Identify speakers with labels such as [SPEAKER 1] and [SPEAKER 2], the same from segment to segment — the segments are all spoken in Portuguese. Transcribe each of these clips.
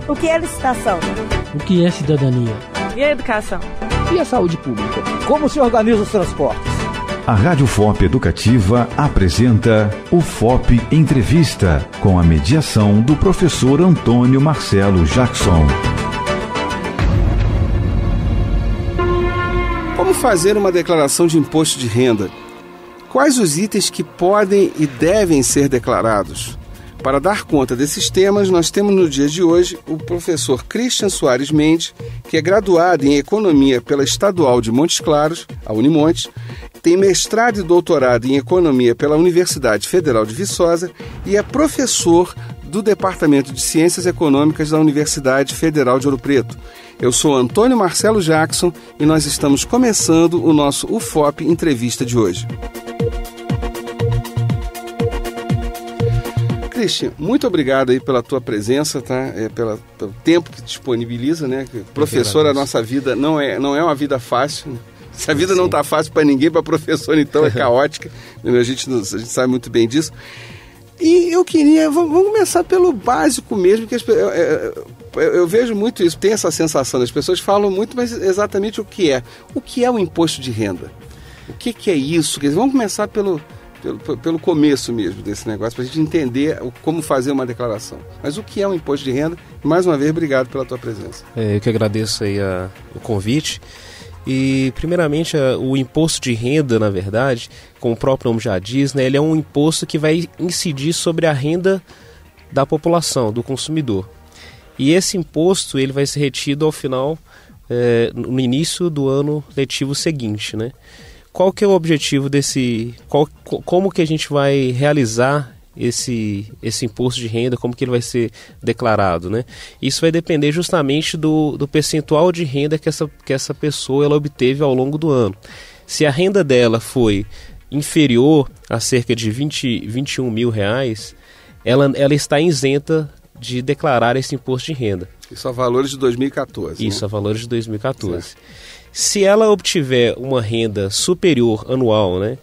[SPEAKER 1] O que é licitação?
[SPEAKER 2] O que é cidadania?
[SPEAKER 1] E a educação?
[SPEAKER 3] E a saúde pública? Como se organiza os transportes?
[SPEAKER 4] A Rádio FOP Educativa apresenta o FOP Entrevista, com a mediação do professor Antônio Marcelo Jackson.
[SPEAKER 5] Como fazer uma declaração de imposto de renda? Quais os itens que podem e devem ser declarados? Para dar conta desses temas, nós temos no dia de hoje o professor Christian Soares Mendes, que é graduado em Economia pela Estadual de Montes Claros, a Unimontes, tem mestrado e doutorado em Economia pela Universidade Federal de Viçosa e é professor do Departamento de Ciências Econômicas da Universidade Federal de Ouro Preto. Eu sou Antônio Marcelo Jackson e nós estamos começando o nosso UFOP Entrevista de hoje. Christian, muito obrigado aí pela tua presença, tá? Pelo tempo que disponibiliza, né? Professor, a nossa vida não é uma vida fácil, né? Se a vida não está fácil para ninguém, para professor então é caótica, a gente sabe muito bem disso. E eu queria, vamos começar pelo básico mesmo, que eu vejo muito isso, tem essa sensação, as pessoas falam muito, mas exatamente o que é o imposto de renda? O que é isso? Quer dizer, vamos começar pelo começo mesmo desse negócio, para a gente entender como fazer uma declaração. Mas o que é o imposto de renda? Mais uma vez, obrigado pela tua presença.
[SPEAKER 6] Eu que agradeço aí o convite. E, primeiramente, o imposto de renda, na verdade, como o próprio nome já diz, né, ele é um imposto que vai incidir sobre a renda da população, do consumidor. E esse imposto ele vai ser retido ao final, no início do ano letivo seguinte, né? Qual que é o objetivo como que a gente vai realizar esse imposto de renda, como que ele vai ser declarado, né? Isso vai depender justamente do percentual de renda que essa pessoa ela obteve ao longo do ano. Se a renda dela foi inferior a cerca de 21 mil reais, ela está isenta de declarar esse imposto de renda.
[SPEAKER 5] Isso a valores de 2014.
[SPEAKER 6] Isso,
[SPEAKER 5] né?
[SPEAKER 6] A valores de 2014.
[SPEAKER 5] Certo.
[SPEAKER 6] Se ela obtiver uma renda superior anual, né?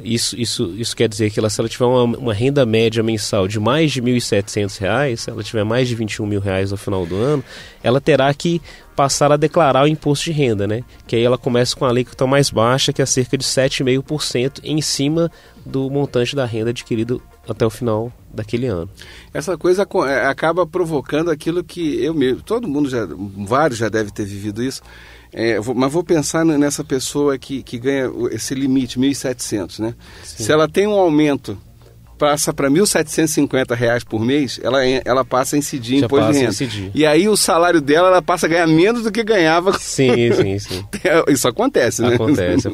[SPEAKER 6] Isso quer dizer que se ela tiver uma renda média mensal de mais de R$ 1.700, se ela tiver mais de 21 mil reais ao final do ano, ela terá que passar a declarar o imposto de renda, né? Que aí ela começa com a alíquota mais baixa, que é cerca de 7,5% em cima do montante da renda adquirido até o final daquele ano.
[SPEAKER 5] Essa coisa acaba provocando aquilo que eu mesmo, vários já devem ter vivido isso. Mas vou pensar nessa pessoa que ganha esse limite, 1.700, né? Sim. Se ela tem um aumento, passa para R$ 1.750 por mês, ela passa a incidir em imposto de renda. E aí o salário dela, ela passa a ganhar menos do que ganhava.
[SPEAKER 6] Sim.
[SPEAKER 5] Isso acontece, né?
[SPEAKER 6] Acontece.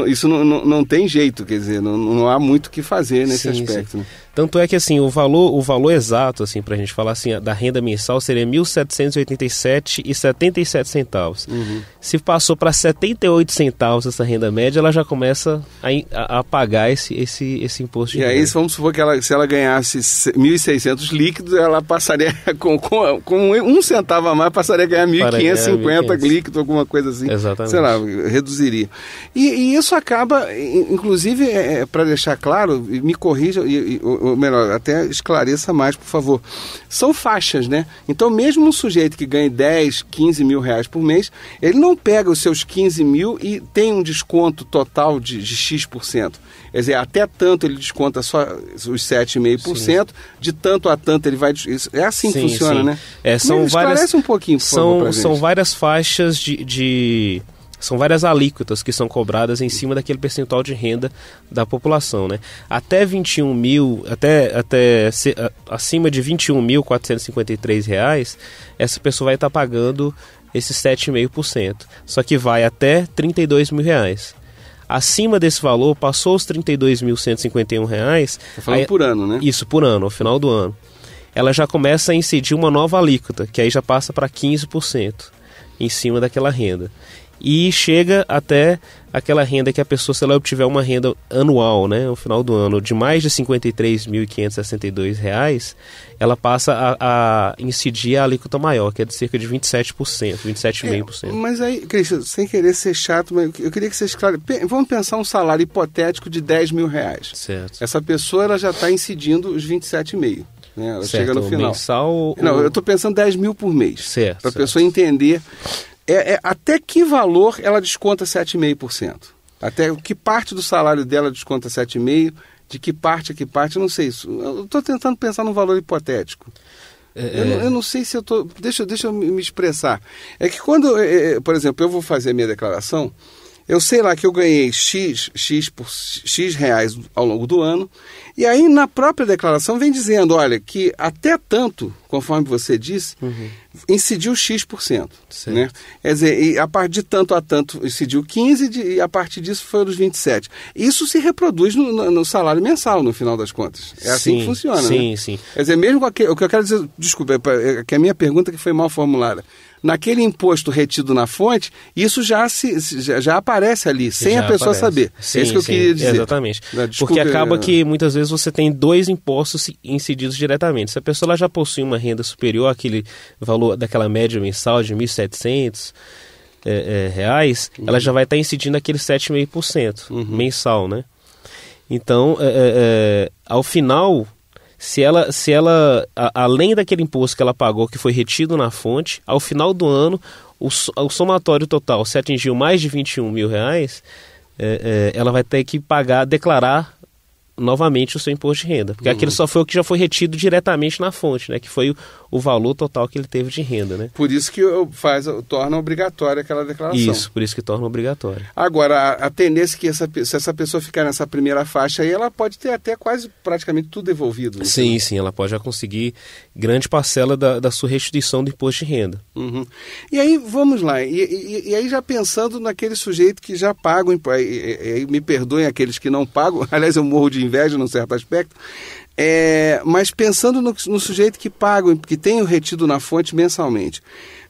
[SPEAKER 5] Isso não tem jeito, quer dizer, não há muito o que fazer nesse aspecto, né?
[SPEAKER 6] Tanto é que assim, o valor exato, assim, pra gente falar assim, da renda mensal seria R$ 1.787,77.
[SPEAKER 5] Uhum.
[SPEAKER 6] Se passou para 78 centavos essa renda média, ela já começa a pagar esse imposto de renda.
[SPEAKER 5] E aí, vamos supor que se ela ganhasse 1.600 líquidos, ela passaria com um centavo a mais, passaria a ganhar 1.550 líquido, alguma coisa assim.
[SPEAKER 6] Exatamente.
[SPEAKER 5] Sei lá, reduziria. E isso acaba, inclusive, para deixar claro, me corrija, ou melhor, até esclareça mais, por favor. São faixas, né? Então, mesmo um sujeito que ganha 10, 15 mil reais por mês, ele não pega os seus 15 mil e tem um desconto total de X%. Quer dizer, até tanto ele desconta só os 7,5%, de tanto a tanto ele vai... É assim que funciona, né?
[SPEAKER 6] Esclarece
[SPEAKER 5] um pouquinho, por favor, pra gente.
[SPEAKER 6] São várias faixas São várias alíquotas que são cobradas em cima daquele percentual de renda da população, né? Até 21 mil, acima de R$ 21.453, essa pessoa vai estar pagando esses 7,5%. Só que vai até R$ 32 mil. Acima desse valor, passou os R$ 32.151.
[SPEAKER 5] Tá falando por ano, né?
[SPEAKER 6] Isso, por ano, ao final do ano. Ela já começa a incidir uma nova alíquota, que aí já passa para 15% em cima daquela renda. E chega até aquela renda que a pessoa, se ela obtiver uma renda anual, né, no final do ano, de mais de R$ 53.562, ela passa a incidir a alíquota maior, que é de cerca de 27%, 27,5%.
[SPEAKER 5] Mas aí, Cristian, sem querer ser chato, mas eu queria que você esclareça. Vamos pensar um salário hipotético de R$ 10 mil.
[SPEAKER 6] Certo.
[SPEAKER 5] Essa pessoa ela já está incidindo os 27,5%. né? Ela
[SPEAKER 6] certo,
[SPEAKER 5] chega no final.
[SPEAKER 6] Mensal?
[SPEAKER 5] Não, eu estou pensando 10 mil por mês.
[SPEAKER 6] Certo.
[SPEAKER 5] Para a pessoa entender até que valor ela desconta 7,5%. Até que parte do salário dela desconta 7,5%, de que parte a que parte, eu não sei. Eu estou tentando pensar num valor hipotético. Eu não sei se eu estou... Deixa eu me expressar. É que quando, por exemplo, eu vou fazer a minha declaração, eu sei lá que eu ganhei X reais ao longo do ano, e aí na própria declaração vem dizendo, olha, que até tanto, conforme você disse, incidiu X%. Né? Quer dizer, e a partir de tanto a tanto incidiu 15% e a partir disso foi dos 27%. Isso se reproduz no salário mensal, no final das contas. É assim que funciona,
[SPEAKER 6] sim,
[SPEAKER 5] né?
[SPEAKER 6] Sim.
[SPEAKER 5] Quer dizer, mesmo o que eu quero dizer, desculpa, é que a minha pergunta que foi mal formulada. Naquele imposto retido na fonte, isso já aparece ali, sem a pessoa saber.
[SPEAKER 6] Sim,
[SPEAKER 5] é isso que eu queria dizer.
[SPEAKER 6] Exatamente. Porque acaba que muitas vezes você tem 2 impostos incididos diretamente. Se a pessoa ela já possui uma renda superior àquele valor daquela média mensal de R$ 1.700 reais, ela já vai estar incidindo aquele 7,5% mensal, né? Então, ao final... Se ela, além daquele imposto que ela pagou, que foi retido na fonte, ao final do ano, o somatório total, se atingiu mais de R$21 mil, ela vai ter que declarar novamente o seu imposto de renda. Porque aquele só foi o que já foi retido diretamente na fonte, né? Que foi o valor total que ele teve de renda, né?
[SPEAKER 5] Por isso que torna obrigatória aquela declaração.
[SPEAKER 6] Isso, por isso que torna obrigatória.
[SPEAKER 5] Agora, a tendência é que se essa pessoa ficar nessa primeira faixa aí, ela pode ter até quase praticamente tudo devolvido. Né?
[SPEAKER 6] Sim, ela pode já conseguir grande parcela da sua restituição do imposto de renda.
[SPEAKER 5] E aí, vamos lá, e aí já pensando naquele sujeito que já paga, e me perdoem aqueles que não pagam, aliás, eu morro de inveja num certo aspecto, mas pensando no sujeito que paga, que tem o retido na fonte mensalmente.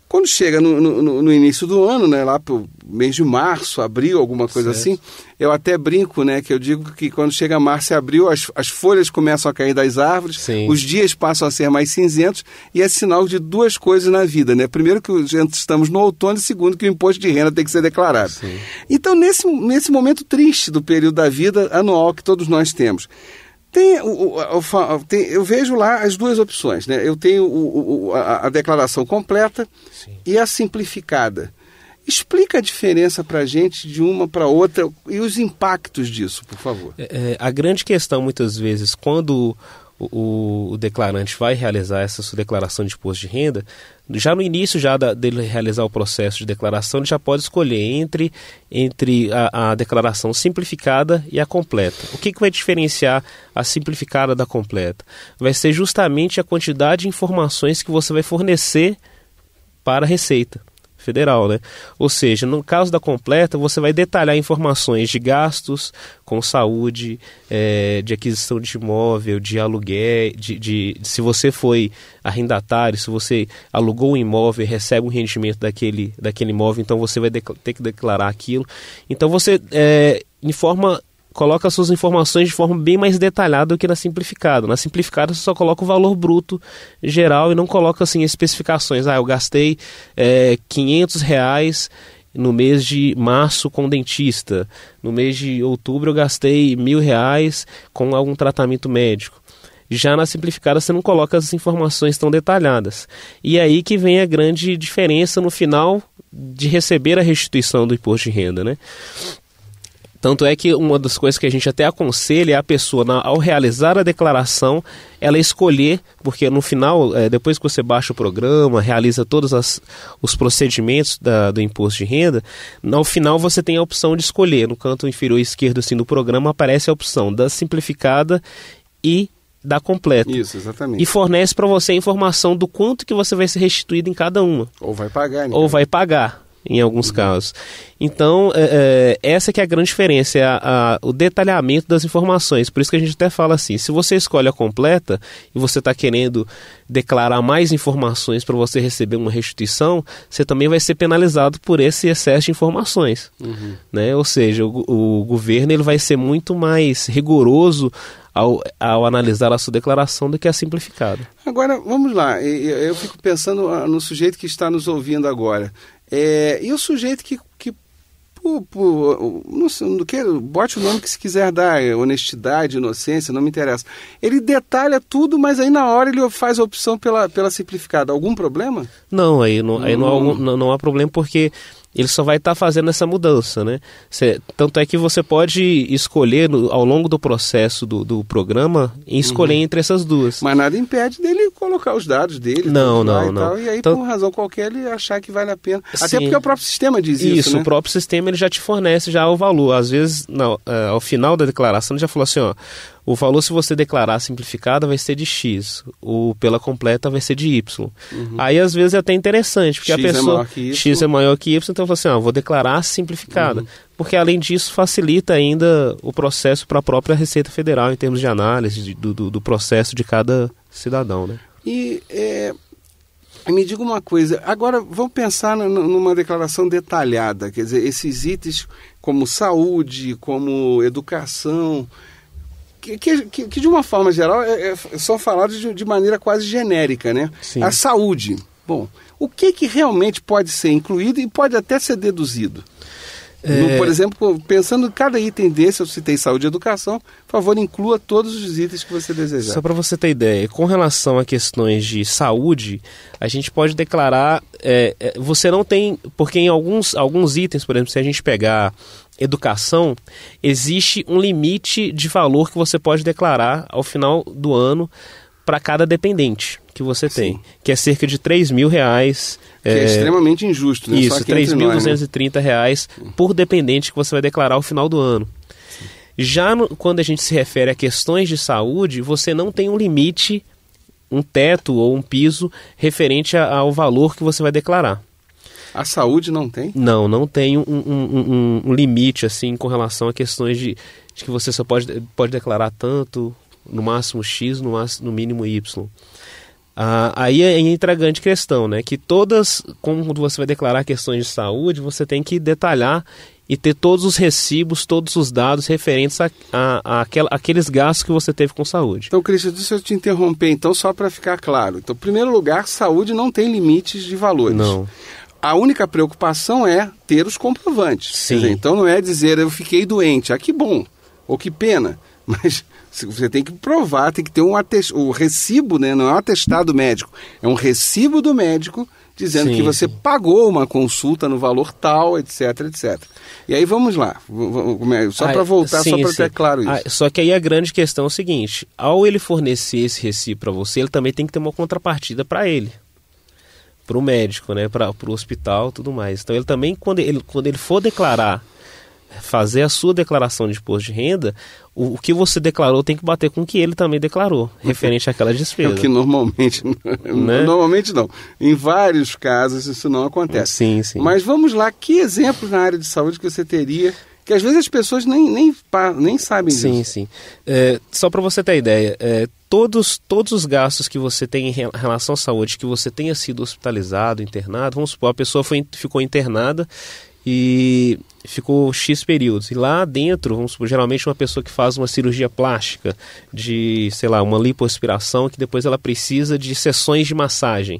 [SPEAKER 5] Quando chega no início do ano, né, lá para o mês de março, abril, alguma coisa assim, eu até brinco, né, que eu digo que quando chega março e abril, as folhas começam a cair das árvores, os dias passam a ser mais cinzentos, e é sinal de 2 coisas na vida, né? Primeiro, que estamos no outono, e segundo, que o imposto de renda tem que ser declarado. Então, nesse momento triste do período da vida anual que todos nós temos, eu vejo lá as 2 opções, né? Eu tenho a declaração completa e a simplificada. Explica a diferença para a gente de uma para outra e os impactos disso, por favor.
[SPEAKER 6] A grande questão, muitas vezes, quando o declarante vai realizar essa sua declaração de imposto de renda, já no início dele realizar o processo de declaração, ele já pode escolher entre a declaração simplificada e a completa. O que vai diferenciar a simplificada da completa? Vai ser justamente a quantidade de informações que você vai fornecer para a Receita Federal, né? Ou seja, no caso da completa, você vai detalhar informações de gastos com saúde, de aquisição de imóvel, de aluguel, de se você foi arrendatário, se você alugou um imóvel e recebe um rendimento daquele imóvel, então você vai ter que declarar aquilo. Então você coloca as suas informações de forma bem mais detalhada do que na simplificada. Na simplificada você só coloca o valor bruto geral e não coloca assim especificações. Eu gastei R$500 no mês de março com dentista. No mês de outubro eu gastei R$1.000 com algum tratamento médico. Já na simplificada você não coloca as informações tão detalhadas. E aí que vem a grande diferença no final de receber a restituição do imposto de renda, né? Tanto é que uma das coisas que a gente até aconselha é a pessoa, ao realizar a declaração, ela escolher, porque no final, depois que você baixa o programa, realiza todos os procedimentos do imposto de renda, no final você tem a opção de escolher. No canto inferior esquerdo assim, do programa aparece a opção da simplificada e da completa.
[SPEAKER 5] Isso, exatamente.
[SPEAKER 6] E fornece para você a informação do quanto que você vai ser restituído em cada uma.
[SPEAKER 5] Ou vai pagar, né?
[SPEAKER 6] Ou vai pagar. Em alguns casos. Então, essa que é a grande diferença, o detalhamento das informações. Por isso que a gente até fala assim, se você escolhe a completa e você está querendo declarar mais informações para você receber uma restituição, você também vai ser penalizado por esse excesso de informações. Né? Ou seja, o governo ele vai ser muito mais rigoroso ao analisar a sua declaração do que a simplificada.
[SPEAKER 5] Agora, vamos lá, eu fico pensando no sujeito que está nos ouvindo agora. E o sujeito que não sei, bote o nome que se quiser dar, honestidade, inocência, não me interessa. Ele detalha tudo, mas aí na hora ele faz a opção pela simplificada. Algum problema?
[SPEAKER 6] Não, aí não há problema, porque ele só vai estar fazendo essa mudança, né? Tanto é que você pode escolher ao longo do processo do programa, escolher entre essas duas.
[SPEAKER 5] Mas nada impede dele colocar os dados dele.
[SPEAKER 6] Não.
[SPEAKER 5] E aí, por razão qualquer, ele achar que vale a pena. Até porque o próprio sistema diz isso, né?
[SPEAKER 6] O próprio sistema ele já te fornece já o valor. Às vezes, ao final da declaração, ele já falou assim, ó, o valor, se você declarar simplificada, vai ser de X. O pela completa vai ser de Y. Aí, às vezes, é até interessante, porque a pessoa... X é maior que Y, então eu falo assim, vou declarar simplificada. Porque, além disso, facilita ainda o processo para a própria Receita Federal, em termos de análise do processo de cada cidadão, né?
[SPEAKER 5] E me diga uma coisa, agora vamos pensar numa declaração detalhada, quer dizer, esses itens como saúde, como educação... Que de uma forma geral são falados de maneira quase genérica, né? Sim. A saúde. Bom, o que realmente pode ser incluído e pode até ser deduzido? Por exemplo, pensando em cada item desse, eu citei saúde e educação, por favor, inclua todos os itens que você desejar.
[SPEAKER 6] Só para você ter ideia, com relação a questões de saúde, a gente pode declarar, você não tem, porque em alguns itens, por exemplo, se a gente pegar educação, existe um limite de valor que você pode declarar ao final do ano para cada dependente que você tem, que é cerca de R$3.000.
[SPEAKER 5] Que é extremamente injusto, né?
[SPEAKER 6] Isso, R$3.230 por dependente que você vai declarar ao final do ano. Sim. Já quando a gente se refere a questões de saúde, você não tem um limite, um teto ou um piso referente ao valor que você vai declarar.
[SPEAKER 5] A saúde não tem?
[SPEAKER 6] Não tem um limite assim com relação a questões de que você só pode declarar tanto, no máximo X, no mínimo Y. Aí entra a grande questão, né? Que quando você vai declarar questões de saúde, você tem que detalhar e ter todos os recibos, todos os dados referentes àqueles gastos que você teve com saúde.
[SPEAKER 5] Então, Cristian, deixa eu te interromper, então, só para ficar claro. Então, em primeiro lugar, saúde não tem limites de valores.
[SPEAKER 6] Não.
[SPEAKER 5] A única preocupação é ter os comprovantes.
[SPEAKER 6] Sim.
[SPEAKER 5] Dizer, então não é dizer eu fiquei doente, que bom, ou que pena, mas você tem que provar, tem que ter o recibo, né? Não é um atestado médico, é um recibo do médico dizendo que você pagou uma consulta no valor tal, etc, etc. E aí vamos lá, só para voltar, só para ter claro isso.
[SPEAKER 6] Só que aí a grande questão é o seguinte, ao ele fornecer esse recibo para você, ele também tem que ter uma contrapartida para ele. Para o médico, né, para o hospital, tudo mais. Então ele também, quando ele for declarar, fazer a sua declaração de imposto de renda, o que você declarou tem que bater com o que ele também declarou, referente àquela despesa.
[SPEAKER 5] É o que normalmente, né? Normalmente não. Em vários casos isso não acontece.
[SPEAKER 6] Sim.
[SPEAKER 5] Mas vamos lá, que exemplos na área de saúde que você teria, que às vezes as pessoas nem sabem disso.
[SPEAKER 6] Sim. Só para você ter ideia, todos os gastos que você tem em relação à saúde, que você tenha sido hospitalizado, internado, vamos supor, a pessoa ficou internada e ficou X períodos. E lá dentro, vamos supor, geralmente uma pessoa que faz uma cirurgia plástica de, sei lá, uma lipoaspiração, que depois ela precisa de sessões de massagem.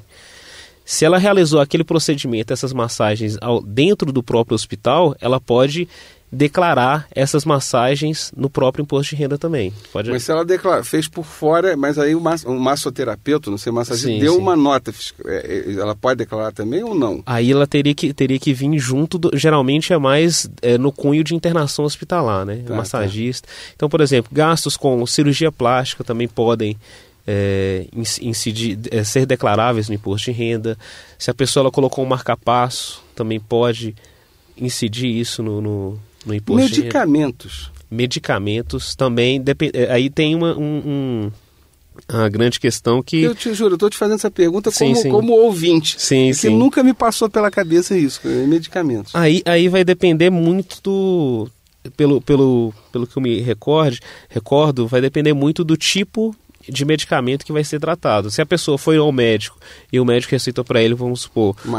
[SPEAKER 6] Se ela realizou aquele procedimento, essas massagens dentro do próprio hospital, ela pode declarar essas massagens no próprio imposto de renda também.
[SPEAKER 5] Mas se ela fez por fora, mas aí o massoterapeuta, não sei, massagista, deu uma nota, ela pode declarar também ou não?
[SPEAKER 6] Aí ela teria que vir junto, geralmente é mais no cunho de internação hospitalar, né? O massagista. Então, por exemplo, gastos com cirurgia plástica também podem ser declaráveis no imposto de renda. Se a pessoa ela colocou um marca-passo, também pode incidir isso no imposto de renda. Medicamentos também, aí tem uma grande questão que...
[SPEAKER 5] Eu te juro, eu estou te fazendo essa pergunta como ouvinte, que nunca me passou pela cabeça isso, medicamentos.
[SPEAKER 6] Aí vai depender muito pelo que eu me recordo, vai depender muito do tipo de medicamento que vai ser tratado. Se a pessoa foi ao médico e o médico receitou para ele, vamos supor, uma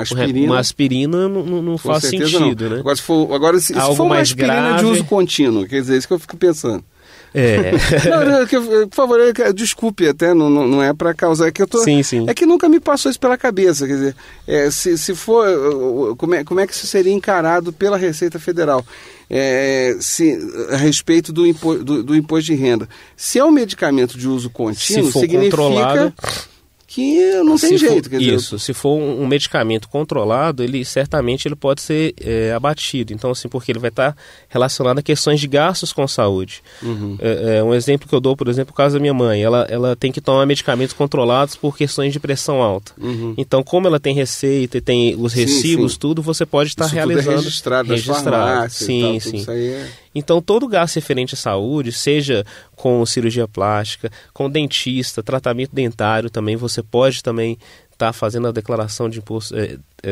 [SPEAKER 6] aspirina não faz sentido,
[SPEAKER 5] não.
[SPEAKER 6] Né?
[SPEAKER 5] Agora, se for uma aspirina grave, de uso contínuo, quer dizer, isso que eu fico pensando. Por favor, desculpe até, não é para causar, é que eu tô...
[SPEAKER 6] Sim.
[SPEAKER 5] É que nunca me passou isso pela cabeça, quer dizer, se for, como é que isso seria encarado pela Receita Federal? A respeito do imposto de renda. Se é um medicamento de uso contínuo, significa controlado, que não tem jeito. Quer dizer,
[SPEAKER 6] isso, se for um medicamento controlado, ele certamente pode ser abatido. Então, assim, porque ele vai estar relacionado a questões de gastos com saúde. Um exemplo que eu dou, por exemplo, o caso da minha mãe, ela tem que tomar medicamentos controlados por questões de pressão alta. Então, como ela tem receita e tem os recibos, tudo, você pode estar realizando.
[SPEAKER 5] Tudo é registrado.
[SPEAKER 6] Sim.
[SPEAKER 5] Isso aí é...
[SPEAKER 6] Então, todo gasto referente à saúde, seja com cirurgia plástica, com dentista, tratamento dentário também, você pode também estar fazendo a declaração de imposto,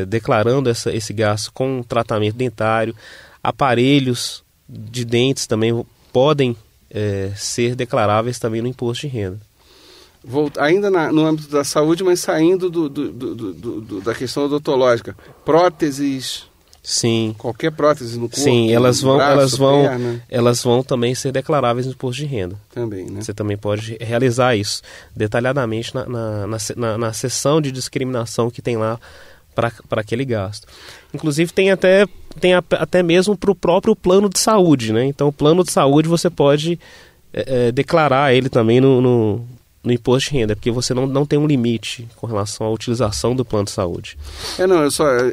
[SPEAKER 6] declarando esse gasto com tratamento dentário. Aparelhos de dentes também podem ser declaráveis também no imposto de renda.
[SPEAKER 5] Ainda no âmbito da saúde, mas saindo da questão odontológica, próteses...
[SPEAKER 6] Sim.
[SPEAKER 5] Qualquer prótese no corpo.
[SPEAKER 6] Sim, elas vão também ser declaráveis no imposto de renda.
[SPEAKER 5] Também, né?
[SPEAKER 6] Você também pode realizar isso detalhadamente na seção de discriminação que tem lá para aquele gasto. Inclusive tem até mesmo para o próprio plano de saúde, né? Então o plano de saúde você pode declarar ele também no imposto de renda, porque você não tem um limite com relação à utilização do plano de saúde.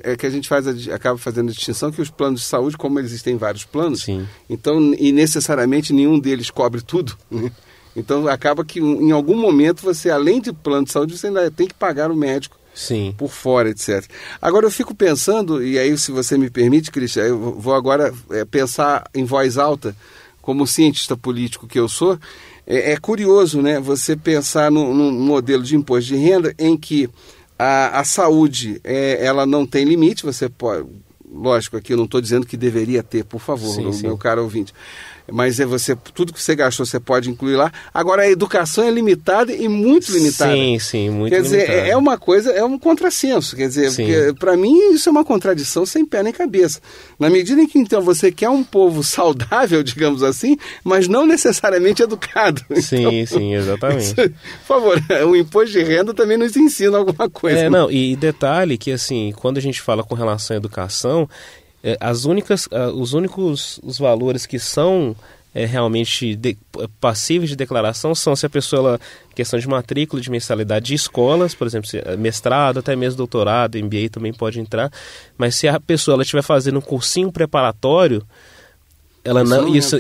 [SPEAKER 5] É que a gente acaba fazendo a distinção que os planos de saúde, como existem vários planos,
[SPEAKER 6] sim,
[SPEAKER 5] então, e necessariamente nenhum deles cobre tudo, né? Então acaba que em algum momento você, além de plano de saúde, você ainda tem que pagar o médico,
[SPEAKER 6] sim,
[SPEAKER 5] por fora, etc. Agora eu fico pensando, e aí se você me permite, Cristian, eu vou agora pensar em voz alta, como cientista político que eu sou. É curioso, né, você pensar num modelo de imposto de renda em que a saúde ela não tem limite. Você pode, lógico, aqui eu não estou dizendo que deveria ter, por favor,
[SPEAKER 6] sim.
[SPEAKER 5] Meu caro ouvinte, mas tudo que você gastou você pode incluir lá. Agora a educação é limitada e muito limitada.
[SPEAKER 6] Sim, muito
[SPEAKER 5] limitada. Quer dizer, é uma coisa, é um contrassenso, quer dizer, para mim isso é uma contradição sem pé nem cabeça. Na medida em que então você quer um povo saudável, digamos assim, mas não necessariamente educado.
[SPEAKER 6] Sim, exatamente.
[SPEAKER 5] Por favor, o imposto de renda também nos ensina alguma coisa.
[SPEAKER 6] E detalhe que assim, quando a gente fala com relação à educação, os valores que são realmente passíveis de declaração são se a pessoa, questão de matrícula, de mensalidade de escolas, por exemplo, mestrado, até mesmo doutorado, MBA também pode entrar, mas se a pessoa estiver fazendo um cursinho preparatório,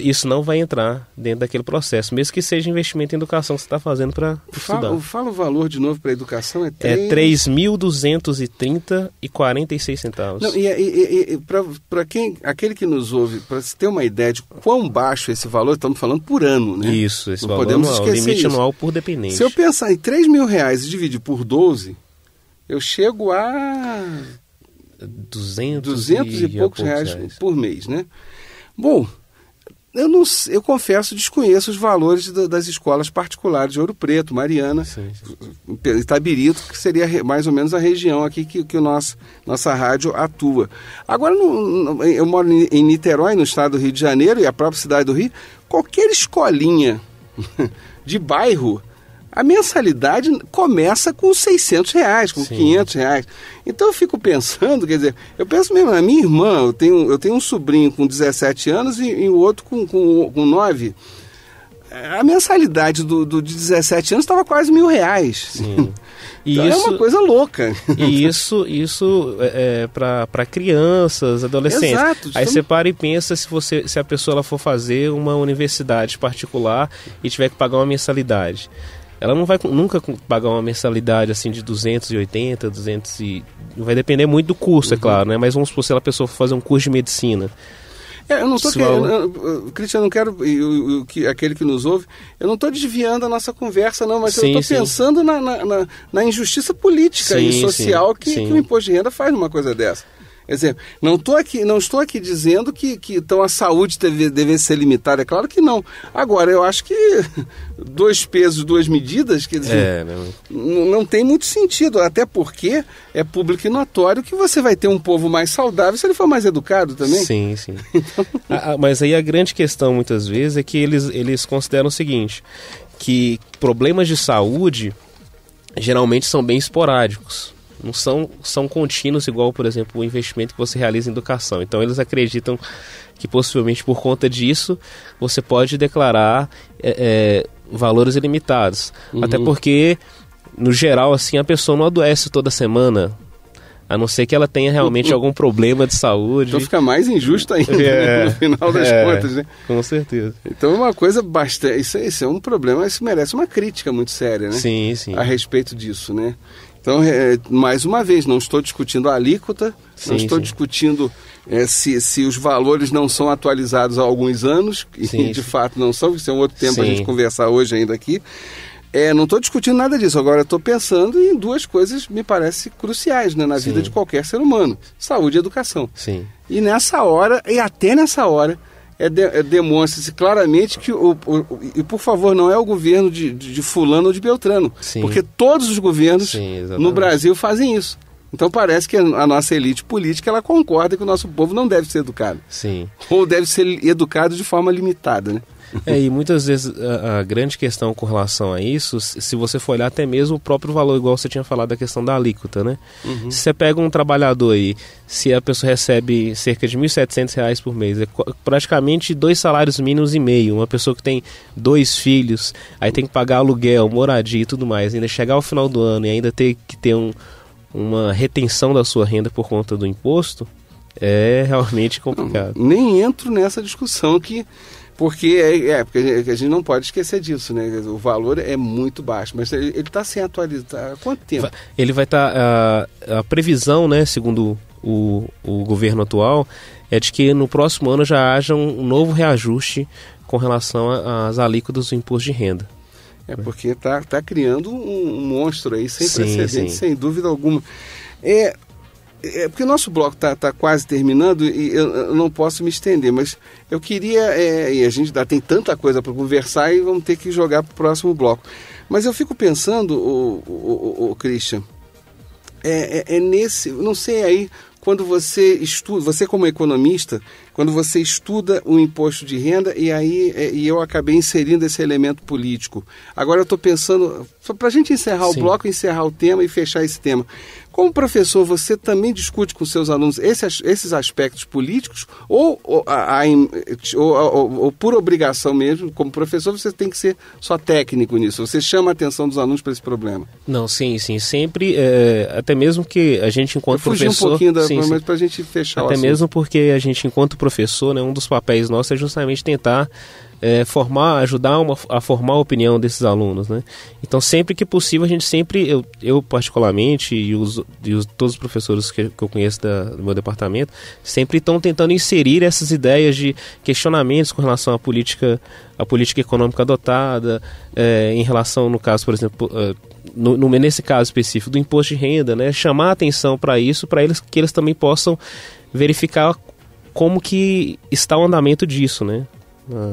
[SPEAKER 6] isso não vai entrar dentro daquele processo, mesmo que seja investimento em educação que você está fazendo para estudar.
[SPEAKER 5] Fala o valor de novo para a educação.
[SPEAKER 6] É R$3.230,46.
[SPEAKER 5] Não, e para aquele que nos ouve, para se ter uma ideia de quão baixo esse valor, estamos falando por ano, né?
[SPEAKER 6] Isso, esse
[SPEAKER 5] não
[SPEAKER 6] valor
[SPEAKER 5] podemos
[SPEAKER 6] anual,
[SPEAKER 5] esquecer
[SPEAKER 6] limite
[SPEAKER 5] isso.
[SPEAKER 6] anual por dependente.
[SPEAKER 5] Se eu pensar em R$3.000 e dividir por 12, eu chego a 200 e poucos reais por mês, né? Bom, eu confesso, desconheço os valores das escolas particulares de Ouro Preto, Mariana, Itabirito, que seria mais ou menos a região aqui que nossa rádio atua. Agora, eu moro em Niterói, no estado do Rio de Janeiro, e a própria cidade do Rio, qualquer escolinha de bairro, a mensalidade começa com R$600, com R$500. Então eu fico pensando, quer dizer, eu penso mesmo na minha irmã, eu tenho um sobrinho com 17 anos e o outro com 9. A mensalidade de 17 anos estava quase R$1.000. Sim. Então é uma coisa louca.
[SPEAKER 6] E isso é para crianças, adolescentes.
[SPEAKER 5] Exato,
[SPEAKER 6] aí você para e pensa se a pessoa ela for fazer uma universidade particular e tiver que pagar uma mensalidade. Ela não vai nunca pagar uma mensalidade assim de 280, 200 e... Vai depender muito do curso, é claro, né? Mas vamos supor, se a pessoa for fazer um curso de medicina.
[SPEAKER 5] Eu não estou querendo... Cristian, eu não quero... aquele que nos ouve, eu não estou desviando a nossa conversa, não, mas eu estou pensando na injustiça política e social que o imposto de renda faz numa coisa dessa. Quer dizer, não estou aqui dizendo que então a saúde deve ser limitada, é claro que não. Agora, eu acho que 2 pesos, 2 medidas, quer dizer, não tem muito sentido, até porque é público e notório que você vai ter um povo mais saudável se ele for mais educado também.
[SPEAKER 6] Sim, sim. Mas aí a grande questão, muitas vezes, é que eles consideram o seguinte, que problemas de saúde geralmente são bem esporádicos. Não são contínuos, igual, por exemplo, o investimento que você realiza em educação. Então, eles acreditam que, possivelmente, por conta disso, você pode declarar valores ilimitados. Uhum. Até porque, no geral, assim, a pessoa não adoece toda semana, a não ser que ela tenha realmente algum problema de saúde.
[SPEAKER 5] Então fica mais injusto ainda, no final das contas, né?
[SPEAKER 6] Com certeza.
[SPEAKER 5] Então é uma coisa bastante... Isso é um problema, isso merece uma crítica muito séria, né?
[SPEAKER 6] Sim, sim.
[SPEAKER 5] A respeito disso, né? Então, mais uma vez, não estou discutindo a alíquota, não estou discutindo se os valores não são atualizados há alguns anos, e de fato não são, isso é um outro tema para a gente conversar hoje ainda aqui. Não estou discutindo nada disso, agora estou pensando em 2 coisas, me parece, cruciais, né, na vida de qualquer ser humano: saúde e educação.
[SPEAKER 6] Sim.
[SPEAKER 5] E nessa hora, e até nessa hora, demonstra-se claramente que, e por favor, não é o governo de fulano ou de Beltrano, porque todos os governos no Brasil fazem isso. Então parece que a nossa elite política ela concorda que o nosso povo não deve ser educado.
[SPEAKER 6] Sim.
[SPEAKER 5] Ou deve ser educado de forma limitada, né?
[SPEAKER 6] E muitas vezes a grande questão com relação a isso, se você for olhar até mesmo o próprio valor, igual você tinha falado da questão da alíquota, né? Uhum. Se você pega um trabalhador aí, se a pessoa recebe cerca de R$ 1.700 por mês, é praticamente 2 salários mínimos e meio. Uma pessoa que tem 2 filhos, aí tem que pagar aluguel, moradia e tudo mais, ainda chegar ao final do ano e ainda ter que ter uma retenção da sua renda por conta do imposto, é realmente complicado.
[SPEAKER 5] Nem entro nessa discussão porque a gente não pode esquecer disso, né? O valor é muito baixo, mas ele está sem atualizar. Há quanto tempo?
[SPEAKER 6] Ele vai estar... a previsão, né, segundo o governo atual, é de que no próximo ano já haja um novo reajuste com relação às alíquotas do imposto de renda.
[SPEAKER 5] Porque está criando um monstro aí, sem precedentes, sem dúvida alguma. Porque o nosso bloco está quase terminando e eu não posso me estender, mas eu queria, e a gente ainda tem tanta coisa para conversar e vamos ter que jogar para o próximo bloco. Mas eu fico pensando, o Christian, não sei aí, quando você estuda, você como economista, quando você estuda o imposto de renda e eu acabei inserindo esse elemento político. Agora eu estou pensando, só para a gente encerrar o bloco, encerrar o tema e fechar esse tema. Como professor, você também discute com seus alunos esses aspectos políticos ou por obrigação mesmo, como professor, você tem que ser só técnico nisso? Você chama a atenção dos alunos para esse problema?
[SPEAKER 6] Não, sim. Sempre, até mesmo que a gente, enquanto professor...
[SPEAKER 5] Eu fugi um pouquinho mas para a gente fechar
[SPEAKER 6] até mesmo porque a gente, enquanto professor, né, um dos papéis nossos é justamente tentar ajudar a formar a opinião desses alunos, né? Então, sempre que possível, a gente sempre, eu particularmente, e todos os professores que eu conheço do meu departamento, sempre estão tentando inserir essas ideias de questionamentos com relação à política econômica adotada, em relação, no caso, por exemplo, nesse caso específico do imposto de renda, né? Chamar a atenção para isso, para que eles também possam verificar como que está o andamento disso, né?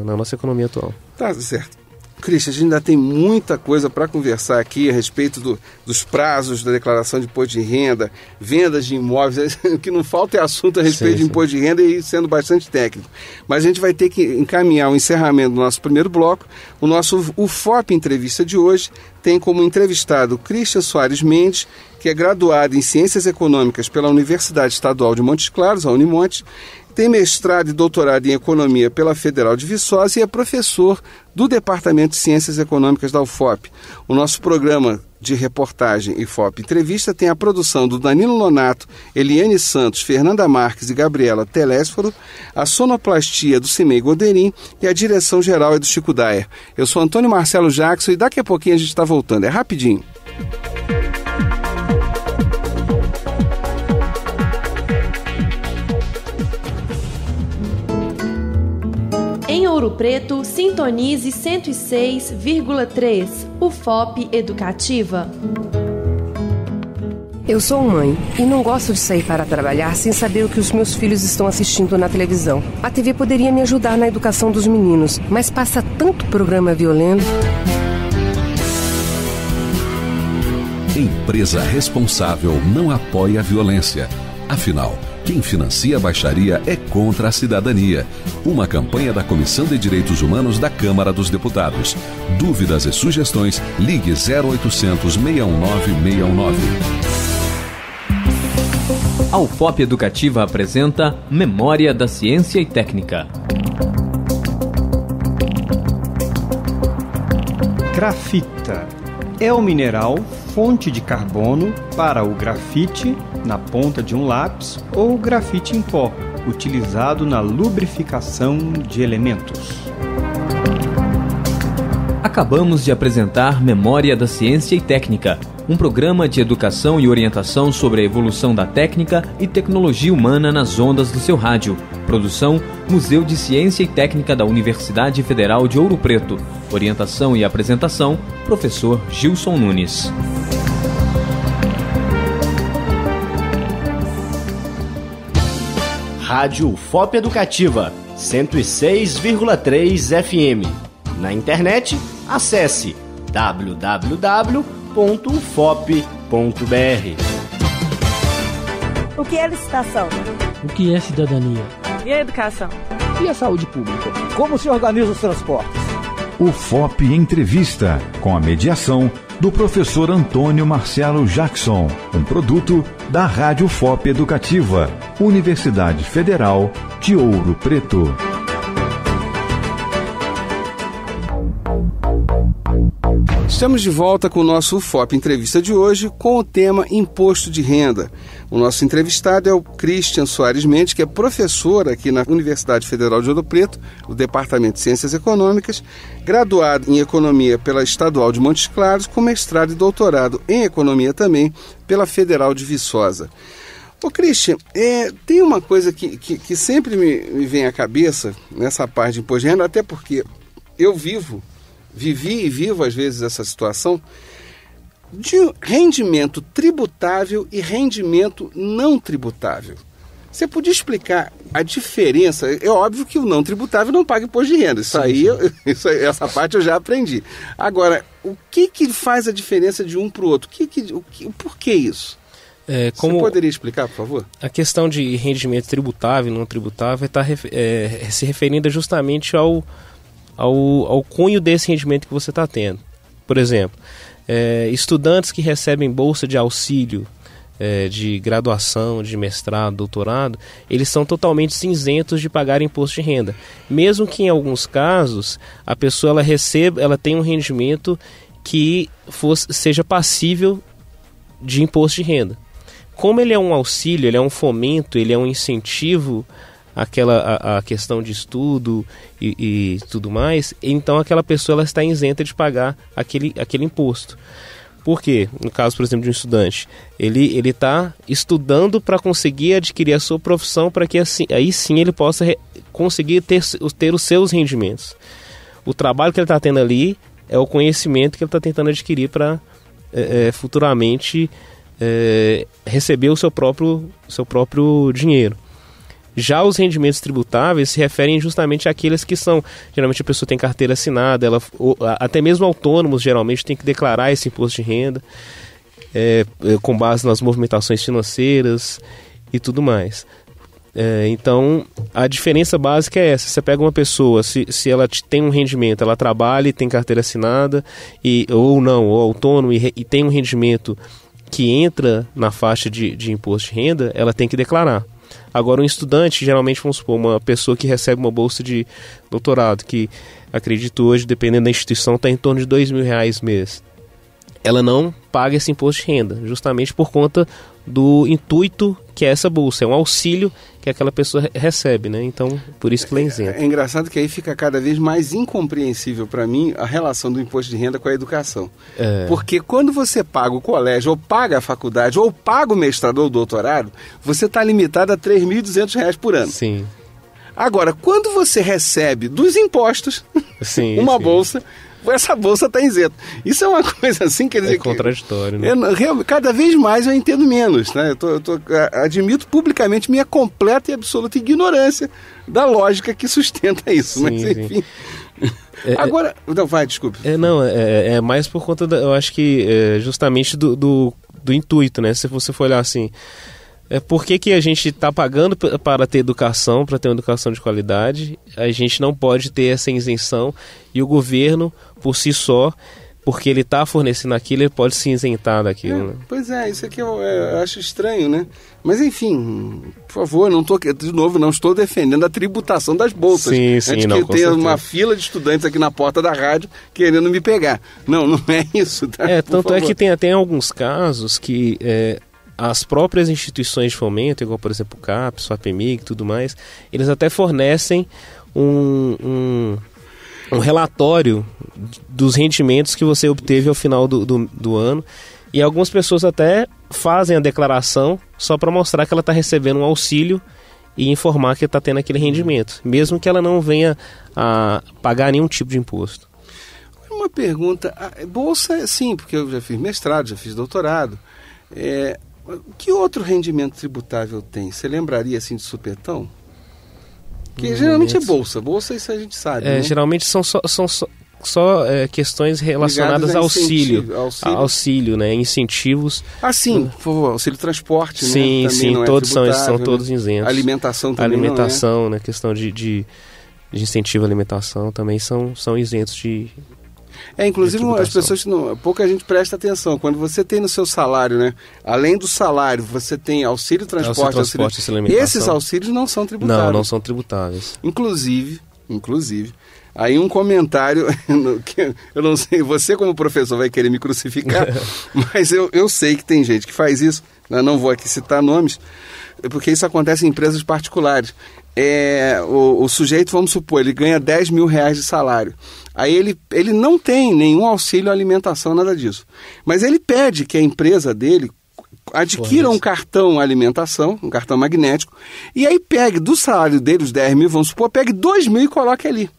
[SPEAKER 6] Na nossa economia atual.
[SPEAKER 5] Tá certo. Christian, a gente ainda tem muita coisa para conversar aqui a respeito dos prazos da declaração de imposto de renda, vendas de imóveis. O que não falta é assunto a respeito de imposto de renda e sendo bastante técnico. Mas a gente vai ter que encaminhar o encerramento do nosso primeiro bloco. O FOP Entrevista de hoje tem como entrevistado Christian Soares Mendes, que é graduado em Ciências Econômicas pela Universidade Estadual de Montes Claros, a Unimonte, tem mestrado e doutorado em Economia pela Federal de Viçosa e é professor do Departamento de Ciências Econômicas da UFOP. O nosso programa de reportagem IFOP Entrevista tem a produção do Danilo Nonato, Eliane Santos, Fernanda Marques e Gabriela Telésforo, a sonoplastia do Cimei Goderim e a direção geral é do Chico Dayer. Eu sou Antônio Marcelo Jackson e daqui a pouquinho a gente está voltando. É rapidinho.
[SPEAKER 7] Em Ouro Preto, sintonize 106,3, UFOP Educativa.
[SPEAKER 8] Eu sou mãe e não gosto de sair para trabalhar sem saber o que os meus filhos estão assistindo na televisão. A TV poderia me ajudar na educação dos meninos, mas passa tanto programa violento.
[SPEAKER 9] Empresa responsável não apoia a violência. Afinal, quem financia a baixaria é contra a cidadania. Uma campanha da Comissão de Direitos Humanos da Câmara dos Deputados. Dúvidas e sugestões, ligue 0800 619 619.
[SPEAKER 10] A UFOP Educativa apresenta Memória da Ciência e Técnica.
[SPEAKER 11] Grafita é o mineral fonte de carbono para o grafite na ponta de um lápis ou grafite em pó, utilizado na lubrificação de elementos.
[SPEAKER 10] Acabamos de apresentar Memória da Ciência e Técnica, um programa de educação e orientação sobre a evolução da técnica e tecnologia humana nas ondas do seu rádio. Produção, Museu de Ciência e Técnica da Universidade Federal de Ouro Preto. Orientação e apresentação, professor Gilson Nunes.
[SPEAKER 12] Rádio UFOP Educativa, 106,3 FM. Na internet, acesse www.ufop.br.
[SPEAKER 1] O que é licitação?
[SPEAKER 2] O que é cidadania?
[SPEAKER 1] E a educação?
[SPEAKER 3] E a saúde pública? Como se organiza os transportes?
[SPEAKER 4] UFOP Entrevista, com a mediação do professor Antônio Marcelo Jackson, um produto da Rádio UFOP Educativa, Universidade Federal de Ouro Preto.
[SPEAKER 5] Estamos de volta com o nosso UFOP Entrevista de hoje com o tema Imposto de Renda. O nosso entrevistado é o Christian Soares Mendes, que é professor aqui na Universidade Federal de Ouro Preto, do Departamento de Ciências Econômicas, graduado em Economia pela Estadual de Montes Claros, com mestrado e doutorado em Economia também pela Federal de Viçosa. Ô Christian, tem uma coisa que sempre me vem à cabeça nessa parte de imposto de renda, até porque eu vivi e vivo às vezes essa situação de rendimento tributável e rendimento não tributável. Você podia explicar a diferença? É óbvio que o não tributável não paga imposto de renda. Essa parte eu já aprendi. Agora, o que faz a diferença de um para o outro? Por que isso? Você poderia explicar, por favor?
[SPEAKER 6] A questão de rendimento tributável e não tributável está se referindo justamente ao cunho desse rendimento que você está tendo. Por exemplo, estudantes que recebem bolsa de auxílio de graduação, de mestrado, doutorado, eles são totalmente isentos de pagar imposto de renda. Mesmo que em alguns casos a pessoa ela tenha um rendimento que seja passível de imposto de renda. Como ele é um auxílio, ele é um fomento, ele é um incentivo a questão de estudo e tudo mais, então aquela pessoa ela está isenta de pagar aquele imposto. Por quê? No caso, por exemplo, de um estudante, ele está estudando para conseguir adquirir a sua profissão para que aí sim ele possa conseguir ter os seus rendimentos. O trabalho que ele está tendo ali é o conhecimento que ele está tentando adquirir para futuramente receber o seu próprio dinheiro. Já os rendimentos tributáveis se referem justamente àqueles que são, geralmente a pessoa tem carteira assinada, até mesmo autônomos geralmente tem que declarar esse imposto de renda com base nas movimentações financeiras e tudo mais. Então a diferença básica é essa: você pega uma pessoa, se ela tem um rendimento, ela trabalha e tem carteira assinada, ou autônomo e tem um rendimento que entra na faixa de imposto de renda, ela tem que declarar. Agora, um estudante, geralmente, vamos supor, uma pessoa que recebe uma bolsa de doutorado, que acredito hoje, dependendo da instituição, está em torno de R$2.000 mês. Ela não paga esse imposto de renda, justamente por conta do intuito que é essa bolsa. É um auxílio que aquela pessoa recebe, né? Então, por isso que ela é isenta.
[SPEAKER 5] É engraçado que aí fica cada vez mais incompreensível para mim a relação do imposto de renda com a educação. Porque quando você paga o colégio, ou paga a faculdade, ou paga o mestrado ou o doutorado, você está limitado a R$3.200 por ano.
[SPEAKER 6] Sim.
[SPEAKER 5] Agora, quando você recebe dos impostos uma bolsa, essa bolsa está isenta. Isso é uma coisa assim, quer dizer...
[SPEAKER 6] É contraditório, né?
[SPEAKER 5] Cada vez mais eu entendo menos, né? Admito publicamente minha completa e absoluta ignorância da lógica que sustenta isso, mas enfim... Agora, não, vai, desculpe.
[SPEAKER 6] É mais por conta, eu acho que justamente do intuito, né? Se você for olhar assim, por que a gente está pagando para ter educação, para ter uma educação de qualidade, a gente não pode ter essa isenção e o governo, por si só, porque ele está fornecendo aquilo, ele pode se isentar daquilo. Né?
[SPEAKER 5] Pois é, isso aqui eu acho estranho, né? Mas enfim, por favor, não estou defendendo a tributação das bolsas.
[SPEAKER 6] Sim,
[SPEAKER 5] antes que tenha uma fila de estudantes aqui na porta da rádio querendo me pegar. Não é isso, tá?
[SPEAKER 6] Tanto é que tem até alguns casos que as próprias instituições de fomento, igual por exemplo o CAPES, o FAPEMIG e tudo mais, eles até fornecem um relatório dos rendimentos que você obteve ao final do ano, e algumas pessoas até fazem a declaração só para mostrar que ela está recebendo um auxílio e informar que está tendo aquele rendimento, mesmo que ela não venha a pagar nenhum tipo de imposto.
[SPEAKER 5] Uma pergunta, bolsa sim, porque eu já fiz mestrado, já fiz doutorado, que outro rendimento tributável tem? Você lembraria assim de supetão? Porque geralmente é bolsa, isso a gente sabe. Né?
[SPEAKER 6] Geralmente são só questões relacionadas a auxílio, né? Incentivos.
[SPEAKER 5] Sim, por favor, auxílio transporte,
[SPEAKER 6] sim,
[SPEAKER 5] né?
[SPEAKER 6] Sim, todos são todos isentos.
[SPEAKER 5] Alimentação também
[SPEAKER 6] não, né? Questão de incentivo à alimentação também são isentos de...
[SPEAKER 5] Inclusive as pessoas, pouca gente presta atenção. Quando você tem no seu salário, né? Além do salário, você tem auxílio transporte, alimentação. Esses auxílios não são tributáveis.
[SPEAKER 6] Não são tributáveis.
[SPEAKER 5] Inclusive, aí um comentário, que eu não sei, você como professor vai querer me crucificar, mas eu sei que tem gente que faz isso, né? Não vou aqui citar nomes, porque isso acontece em empresas particulares. O sujeito, vamos supor, ele ganha 10 mil reais de salário. Aí ele não tem nenhum auxílio à alimentação, nada disso. Mas ele pede que a empresa dele adquira um cartão alimentação, um cartão magnético, e aí pegue do salário dele, os 10 mil, vamos supor, pegue 2 mil e coloque ali.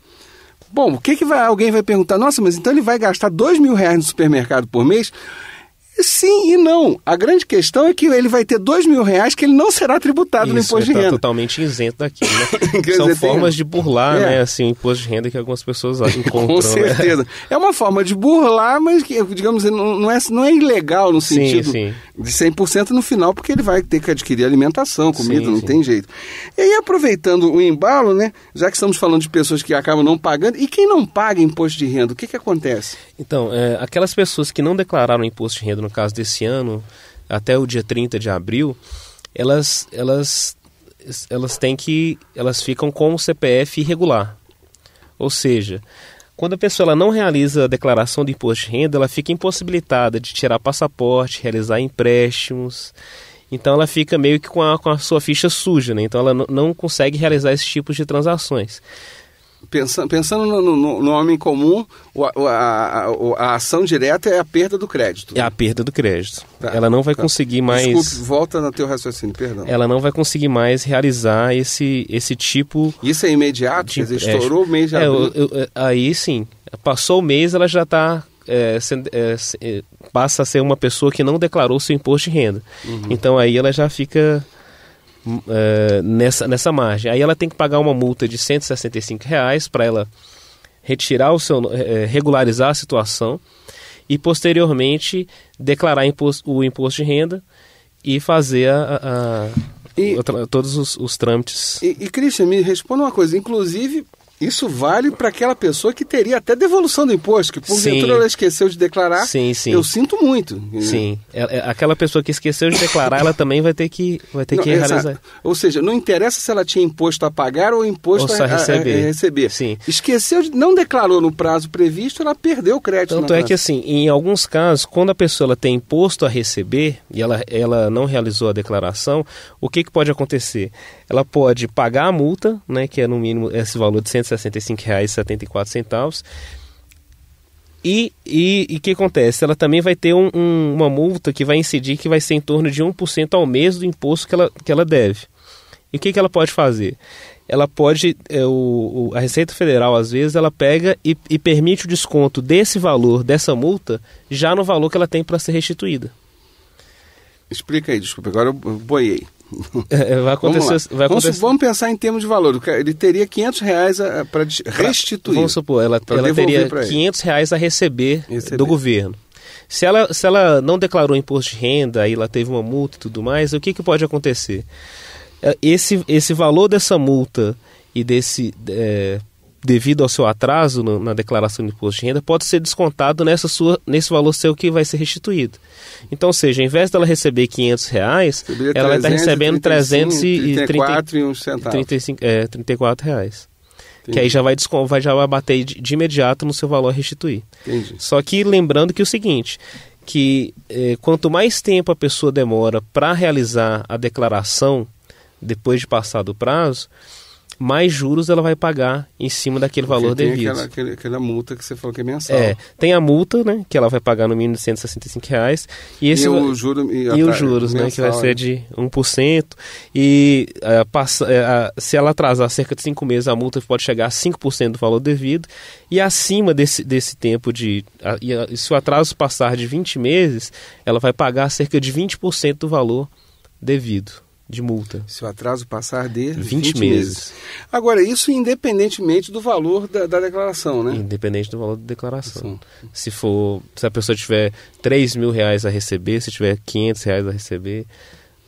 [SPEAKER 5] Bom, alguém vai perguntar, nossa, mas então ele vai gastar 2 mil reais no supermercado por mês? Sim e não. A grande questão é que ele vai ter 2 mil reais que ele não será tributado no imposto de renda.
[SPEAKER 6] Está totalmente isento daquilo, né? São formas de burlar, né, assim, o imposto de renda que algumas pessoas encontram.
[SPEAKER 5] Com certeza. Né? É uma forma de burlar, mas que, digamos, não é ilegal no sentido de 100% no final, porque ele vai ter que adquirir alimentação, comida, não tem jeito. E aí, aproveitando o embalo, né, já que estamos falando de pessoas que acabam não pagando, e quem não paga imposto de renda, o que acontece?
[SPEAKER 6] Então, aquelas pessoas que não declararam imposto de renda no caso desse ano, até o dia 30 de abril, elas ficam com o CPF irregular. Ou seja, quando a pessoa ela não realiza a declaração de imposto de renda, ela fica impossibilitada de tirar passaporte, realizar empréstimos. Então ela fica meio que com a sua ficha suja, né? Então ela não consegue realizar esse tipo de transações.
[SPEAKER 5] Pensando no homem comum, a ação direta é a perda do crédito.
[SPEAKER 6] É a perda do crédito. Ela não vai conseguir mais...
[SPEAKER 5] Desculpe, volta no teu raciocínio, perdão.
[SPEAKER 6] Ela não vai conseguir mais realizar esse tipo...
[SPEAKER 5] Isso é imediato? Quer dizer, estourou o mês de abril?
[SPEAKER 6] Aí sim, passou o mês, ela já está... passa a ser uma pessoa que não declarou seu imposto de renda. Então aí ela já fica... nessa margem. Aí ela tem que pagar uma multa de R$165 para ela retirar regularizar a situação e posteriormente declarar o imposto de renda e fazer todos os trâmites.
[SPEAKER 5] E Christian, me responda uma coisa, inclusive isso vale para aquela pessoa que teria até devolução do imposto, que porventura ela esqueceu de declarar.
[SPEAKER 6] Sim.
[SPEAKER 5] Eu sinto muito.
[SPEAKER 6] Sim. Aquela pessoa que esqueceu de declarar, ela também vai ter que realizar.
[SPEAKER 5] Ou seja, não interessa se ela tinha imposto a pagar ou imposto a receber.
[SPEAKER 6] Sim.
[SPEAKER 5] Esqueceu, não declarou no prazo previsto, ela perdeu o crédito.
[SPEAKER 6] Tanto é que assim, em alguns casos, quando a pessoa ela tem imposto a receber e ela não realizou a declaração, o que pode acontecer? Ela pode pagar a multa, né, que é no mínimo esse valor de R$165,74. E o que acontece? Ela também vai ter uma multa que vai incidir, que vai ser em torno de 1% ao mês do imposto que ela deve. E o que ela pode fazer? ela pode, a Receita Federal, às vezes, ela pega e permite o desconto desse valor, dessa multa, já no valor que ela tem para ser restituída.
[SPEAKER 5] Explica aí, desculpa, agora eu boiei.
[SPEAKER 6] Vamos
[SPEAKER 5] pensar em termos de valor. Ele teria R$500 para restituir.
[SPEAKER 6] Vamos supor, ela teria R$500 a receber do governo. Se ela não declarou imposto de renda, aí ela teve uma multa e tudo mais, o que pode acontecer? Esse valor dessa multa e devido ao seu atraso na declaração de imposto de renda, pode ser descontado nesse valor seu que vai ser restituído. Então, ou seja, ao invés dela receber R$500, ela vai estar recebendo R$334. Que aí já vai bater de imediato no seu valor a restituir.
[SPEAKER 5] Entendi.
[SPEAKER 6] Só que lembrando que é o seguinte, que quanto mais tempo a pessoa demora para realizar a declaração, depois de passar do prazo, mais juros ela vai pagar em cima daquele valor devido.
[SPEAKER 5] Aquela multa que você falou que é mensal.
[SPEAKER 6] Tem a multa, né, que ela vai pagar no mínimo de R$165, e os juros, né, que vai ser de 1%, e se ela atrasar cerca de 5 meses, a multa pode chegar a 5% do valor devido, e acima desse tempo se o atraso passar de 20 meses, ela vai pagar cerca de 20% do valor devido de multa.
[SPEAKER 5] Se o atraso passar de
[SPEAKER 6] 20 meses.
[SPEAKER 5] Agora, isso independentemente do valor da declaração, né?
[SPEAKER 6] Independente do valor da declaração. Se a pessoa tiver R$3.000 a receber, se tiver R$500 a receber,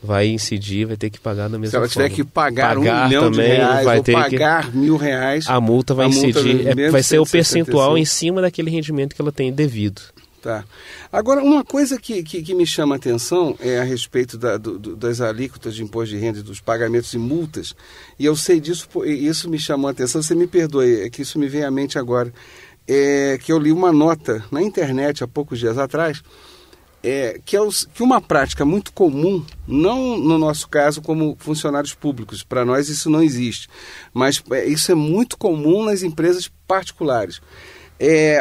[SPEAKER 6] vai incidir, vai ter que pagar da mesma forma.
[SPEAKER 5] Se ela tiver que pagar R$1 milhão
[SPEAKER 6] vai
[SPEAKER 5] ou pagar R$1.000...
[SPEAKER 6] A multa vai incidir, vai ser o percentual em cima daquele rendimento que ela tem devido.
[SPEAKER 5] Tá. Agora, uma coisa que me chama a atenção é a respeito das alíquotas de imposto de renda e dos pagamentos e multas, e eu sei disso, isso me chamou a atenção, você me perdoe, é que isso me veio à mente agora, que eu li uma nota na internet há poucos dias atrás, que uma prática muito comum, não no nosso caso como funcionários públicos, para nós isso não existe, mas isso é muito comum nas empresas particulares.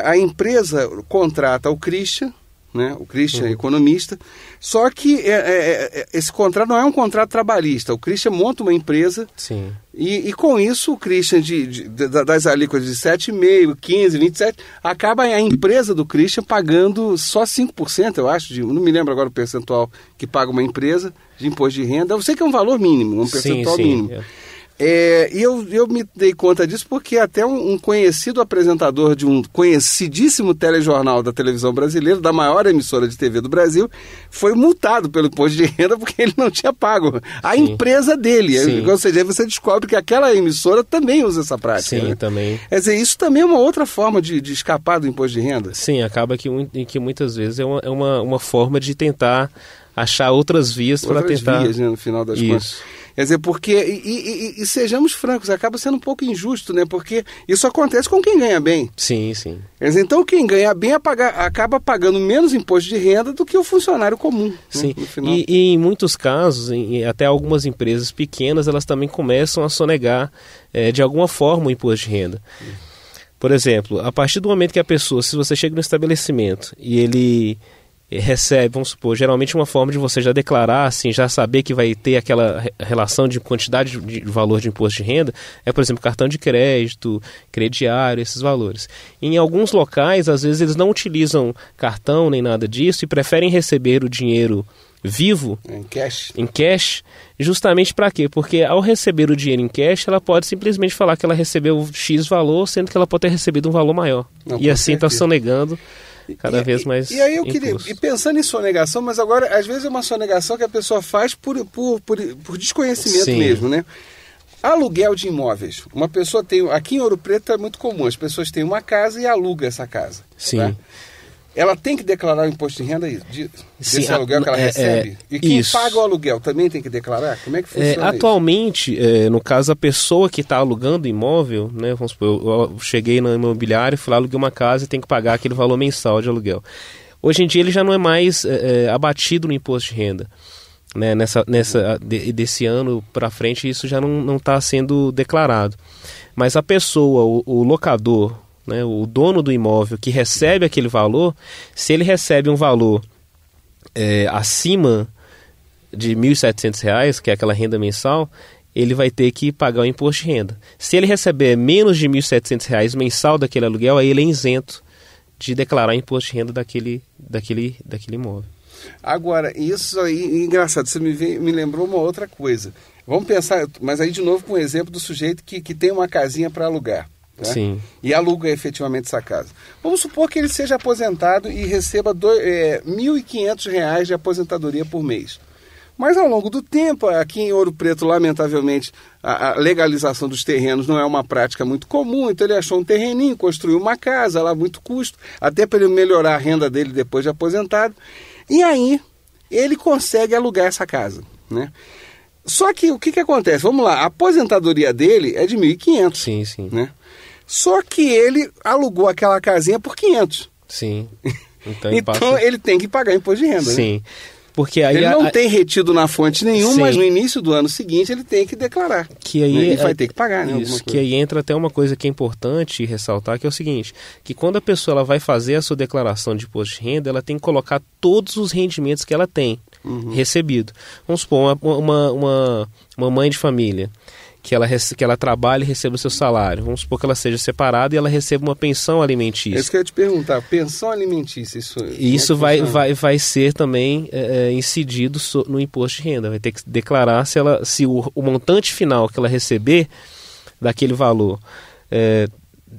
[SPEAKER 5] A empresa contrata o Christian, né? O Christian é economista, só que esse contrato não é um contrato trabalhista. O Christian monta uma empresa.
[SPEAKER 6] Sim.
[SPEAKER 5] E com isso o Christian das alíquotas de 7,5%, 15%, 27%, acaba a empresa do Christian pagando só 5%, eu acho, não me lembro agora o percentual que paga uma empresa de imposto de renda. Eu sei que é um valor mínimo, um percentual mínimo. E eu me dei conta disso porque até um conhecido apresentador de um conhecidíssimo telejornal da televisão brasileira, da maior emissora de TV do Brasil, foi multado pelo imposto de renda porque ele não tinha pago a empresa dele. Ou seja, aí você descobre que aquela emissora também usa essa prática.
[SPEAKER 6] Sim,
[SPEAKER 5] né?
[SPEAKER 6] também.
[SPEAKER 5] Quer dizer, isso também é uma outra forma de escapar do imposto de renda?
[SPEAKER 6] Sim, acaba que muitas vezes é uma forma de tentar achar outras vias para tentar...
[SPEAKER 5] Outras vias, né, no final das contas. Quer dizer, porque, e sejamos francos, acaba sendo um pouco injusto, né? Porque isso acontece com quem ganha bem.
[SPEAKER 6] Sim, sim.
[SPEAKER 5] Quer dizer, então quem ganha bem acaba pagando menos imposto de renda do que o funcionário comum.
[SPEAKER 6] Sim,
[SPEAKER 5] né, no final.
[SPEAKER 6] E em muitos casos, até algumas empresas pequenas, elas também começam a sonegar de alguma forma o imposto de renda. Por exemplo, a partir do momento que a pessoa, se você chega no estabelecimento e ele recebe, vamos supor, geralmente uma forma de você já declarar, assim, já saber que vai ter aquela relação de quantidade de valor de imposto de renda, por exemplo, cartão de crédito, crediário, esses valores. Em alguns locais, às vezes, eles não utilizam cartão nem nada disso e preferem receber o dinheiro vivo, em cash, justamente para quê? Porque ao receber o dinheiro em cash, ela pode simplesmente falar que ela recebeu X valor, sendo que ela pode ter recebido um valor maior. E assim está sonegando cada vez mais.
[SPEAKER 5] E aí eu queria, pensando em sonegação, mas agora às vezes é uma sonegação que a pessoa faz por desconhecimento mesmo, né? Aluguel de imóveis. Uma pessoa tem, aqui em Ouro Preto é muito comum, as pessoas têm uma casa e alugam essa casa.
[SPEAKER 6] Sim.
[SPEAKER 5] Tá? Ela tem que declarar o imposto de renda desse aluguel que ela recebe? E quem paga o aluguel também tem que declarar? Como é que funciona
[SPEAKER 6] atualmente, no caso, a pessoa que está alugando imóvel, né, vamos supor, eu cheguei na imobiliária, fui lá, aluguei uma casa e tem que pagar aquele valor mensal de aluguel. Hoje em dia ele já não é mais abatido no imposto de renda. Né, desse ano para frente isso já não está sendo declarado. Mas a pessoa, o locador, né, o dono do imóvel que recebe aquele valor, se ele recebe um valor acima de R$ 1.700, que é aquela renda mensal, ele vai ter que pagar o imposto de renda. Se ele receber menos de R$ 1.700 mensal daquele aluguel, aí ele é isento de declarar imposto de renda daquele imóvel.
[SPEAKER 5] Agora, isso aí, engraçado, você me lembrou uma outra coisa. Vamos pensar, mas aí de novo com o exemplo do sujeito que tem uma casinha para alugar. Né?
[SPEAKER 6] Sim.
[SPEAKER 5] E aluga efetivamente essa casa. Vamos supor que ele seja aposentado e receba R$ 1.500 de aposentadoria por mês. Mas ao longo do tempo, aqui em Ouro Preto, lamentavelmente, a legalização dos terrenos não é uma prática muito comum, então ele achou um terreninho, construiu uma casa lá a muito custo, até para ele melhorar a renda dele depois de aposentado. E aí ele consegue alugar essa casa, né? Só que o que acontece? Vamos lá, a aposentadoria dele é de 1.500.
[SPEAKER 6] Sim, sim.
[SPEAKER 5] Né? Só que ele alugou aquela casinha por 500.
[SPEAKER 6] Sim.
[SPEAKER 5] Então ele tem que pagar imposto de renda.
[SPEAKER 6] Sim.
[SPEAKER 5] Né?
[SPEAKER 6] Porque aí
[SPEAKER 5] ele não tem retido na fonte nenhuma,
[SPEAKER 6] sim,
[SPEAKER 5] mas no início do ano seguinte ele tem que declarar.
[SPEAKER 6] Que aí
[SPEAKER 5] ele vai ter que pagar, né?
[SPEAKER 6] Isso, que aí entra até uma coisa que é importante ressaltar, que é o seguinte, que quando a pessoa ela vai fazer a sua declaração de imposto de renda, ela tem que colocar todos os rendimentos que ela tem recebido. Vamos supor, uma mãe de família, que ela trabalha e receba o seu salário. Vamos supor que ela seja separada e ela receba uma pensão alimentícia.
[SPEAKER 5] É isso que eu ia te perguntar, pensão alimentícia,
[SPEAKER 6] isso vai ser também incidido no imposto de renda. Vai ter que declarar se o montante final que ela receber daquele valor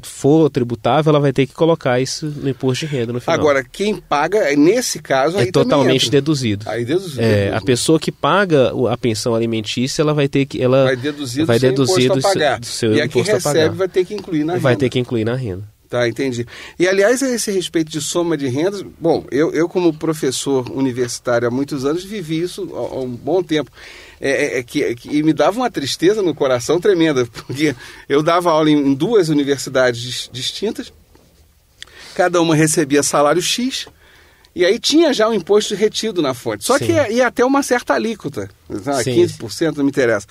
[SPEAKER 6] for tributável, ela vai ter que colocar isso no imposto de renda no final.
[SPEAKER 5] Agora, quem paga, nesse caso, aí
[SPEAKER 6] totalmente deduzido.
[SPEAKER 5] Aí deduzido.
[SPEAKER 6] A pessoa que paga a pensão alimentícia, ela vai ter que...
[SPEAKER 5] vai deduzir do seu
[SPEAKER 6] imposto a pagar.
[SPEAKER 5] E a que recebe vai ter que incluir na renda.
[SPEAKER 6] Vai ter que incluir na renda.
[SPEAKER 5] Tá, entendi. E, aliás, a esse respeito de soma de rendas, bom, eu como professor universitário há muitos anos, vivi isso há um bom tempo. Que me dava uma tristeza no coração tremenda, porque eu dava aula em 2 universidades distintas, cada uma recebia salário X, e aí tinha já um imposto retido na fonte. Só que ia até uma certa alíquota, 15%, não me interessa.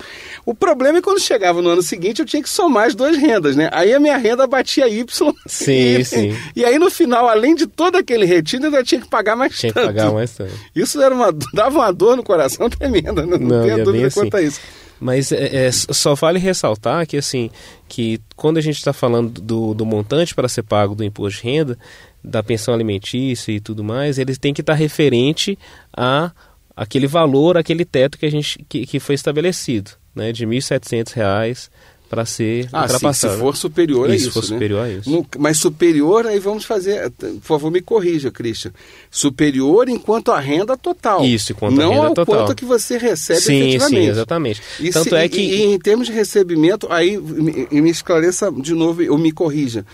[SPEAKER 5] O problema é quando chegava no ano seguinte, eu tinha que somar as 2 rendas, né? Aí a minha renda batia Y.
[SPEAKER 6] Sim.
[SPEAKER 5] E aí no final, além de todo aquele retido, eu ainda tinha que pagar mais tanto.
[SPEAKER 6] Tinha que pagar mais tanto.
[SPEAKER 5] Isso dava uma dor no coração tremenda, não tenho dúvida quanto a isso.
[SPEAKER 6] Mas só vale ressaltar que, assim, que quando a gente está falando do montante para ser pago do imposto de renda, da pensão alimentícia e tudo mais, ele tem que estar referente a aquele valor, aquele teto que foi estabelecido, né, de R$ 1.700 para ser ultrapassado.
[SPEAKER 5] Se for superior a isso.
[SPEAKER 6] Se for superior a isso.
[SPEAKER 5] Mas superior, aí vamos fazer, por favor, me corrija, Christian. Superior enquanto a renda total.
[SPEAKER 6] Isso, enquanto a renda total. Não ao quanto
[SPEAKER 5] que você recebe efetivamente.
[SPEAKER 6] Sim, exatamente.
[SPEAKER 5] E em termos de recebimento, aí me esclareça de novo ou me corrija.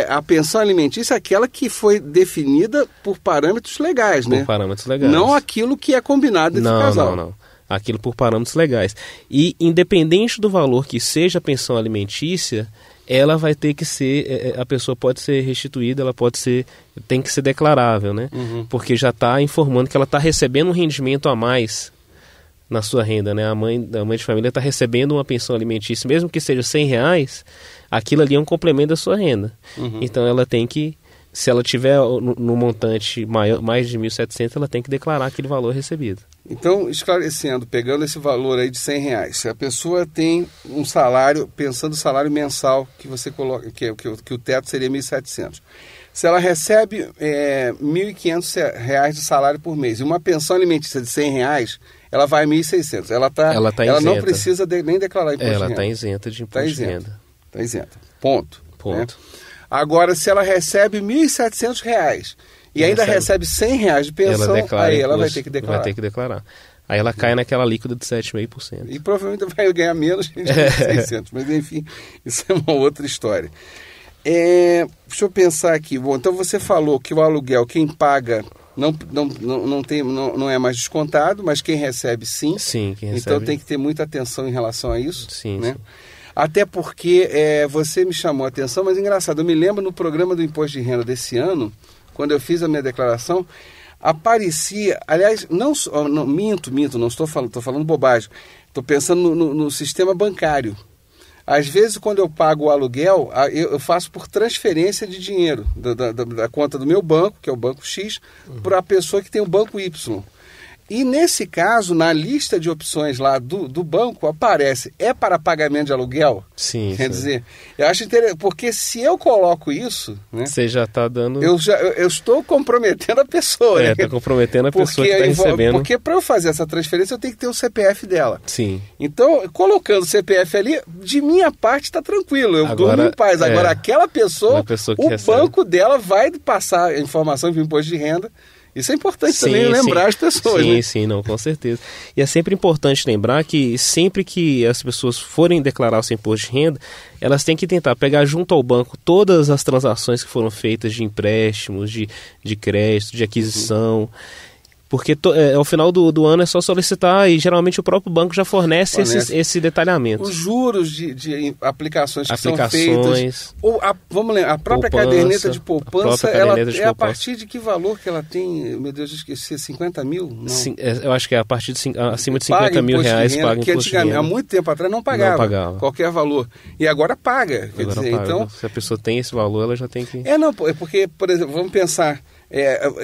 [SPEAKER 5] A pensão alimentícia é aquela que foi definida por parâmetros legais, né?
[SPEAKER 6] Por parâmetros legais.
[SPEAKER 5] Não aquilo que é combinado entre o casal.
[SPEAKER 6] Não. Aquilo por parâmetros legais. E independente do valor que seja a pensão alimentícia, ela vai ter que ser, a pessoa pode ser restituída, tem que ser declarável, né? Porque já está informando que ela está recebendo um rendimento a mais na sua renda, né? A mãe de família está recebendo uma pensão alimentícia, mesmo que seja R$100, aquilo ali é um complemento da sua renda. Então ela tem que, se ela tiver no montante maior, mais de 1.700, ela tem que declarar aquele valor recebido.
[SPEAKER 5] Então, esclarecendo, pegando esse valor aí de R$100, se a pessoa tem um salário, pensando no salário mensal que você coloca, que o teto seria 1.700. Se ela recebe R$1.500 de salário por mês e uma pensão alimentícia de R$100, ela vai a 1.600. Ela não precisa nem declarar imposto de renda.
[SPEAKER 6] Ela está isenta de imposto de renda.
[SPEAKER 5] Está isenta. Ponto. Né? Agora, se ela recebe R$1.700 e ainda recebe R$100 de pensão, aí ela vai ter que declarar.
[SPEAKER 6] Vai ter que declarar. Aí ela cai naquela líquida de 7,5%.
[SPEAKER 5] E provavelmente vai ganhar menos de 600. Mas, enfim, isso é uma outra história. Deixa eu pensar aqui. Bom, então você falou que o aluguel, quem paga não é mais descontado, mas quem recebe sim.
[SPEAKER 6] Sim, quem recebe.
[SPEAKER 5] Então tem que ter muita atenção em relação a isso.
[SPEAKER 6] Sim,
[SPEAKER 5] né?
[SPEAKER 6] Sim.
[SPEAKER 5] Até porque você me chamou a atenção, mas engraçado, eu me lembro no programa do Imposto de Renda desse ano, quando eu fiz a minha declaração, aparecia, aliás, minto, não estou falando bobagem, estou pensando no sistema bancário. Às vezes, quando eu pago o aluguel, eu faço por transferência de dinheiro da conta do meu banco, que é o banco X, para a pessoa que tem o banco Y. E nesse caso, na lista de opções lá do banco, aparece, é para pagamento de aluguel?
[SPEAKER 6] Sim.
[SPEAKER 5] Quer dizer, eu acho interessante, porque se eu coloco isso, né,
[SPEAKER 6] você já está dando...
[SPEAKER 5] Eu estou comprometendo a pessoa.
[SPEAKER 6] Está comprometendo a pessoa que está recebendo.
[SPEAKER 5] Porque para eu fazer essa transferência, eu tenho que ter o CPF dela.
[SPEAKER 6] Sim.
[SPEAKER 5] Então, colocando o CPF ali, de minha parte está tranquilo, eu durmo em paz. Agora, aquela pessoa o banco dela vai passar a informação de imposto de renda. Isso é importante também lembrar as pessoas.
[SPEAKER 6] Sim,
[SPEAKER 5] né?
[SPEAKER 6] sim, não, com certeza. E é sempre importante lembrar que sempre que as pessoas forem declarar o seu imposto de renda, elas têm que tentar pegar junto ao banco todas as transações que foram feitas de empréstimos, de crédito, de aquisição. Porque ao final do ano é só solicitar e geralmente o próprio banco já fornece esse detalhamento.
[SPEAKER 5] Os juros de aplicações que são feitas. Ou vamos lembrar, a própria caderneta de poupança, é a partir de que valor que ela tem? Meu Deus, eu esqueci, 50 mil? Não.
[SPEAKER 6] Sim, eu acho que é a partir de acima de 50 mil reais paga imposto de renda.
[SPEAKER 5] Há muito tempo atrás não pagava qualquer valor. E agora paga. Quer dizer, paga. Então,
[SPEAKER 6] se a pessoa tem esse valor, ela já tem que...
[SPEAKER 5] É porque, por exemplo, vamos pensar...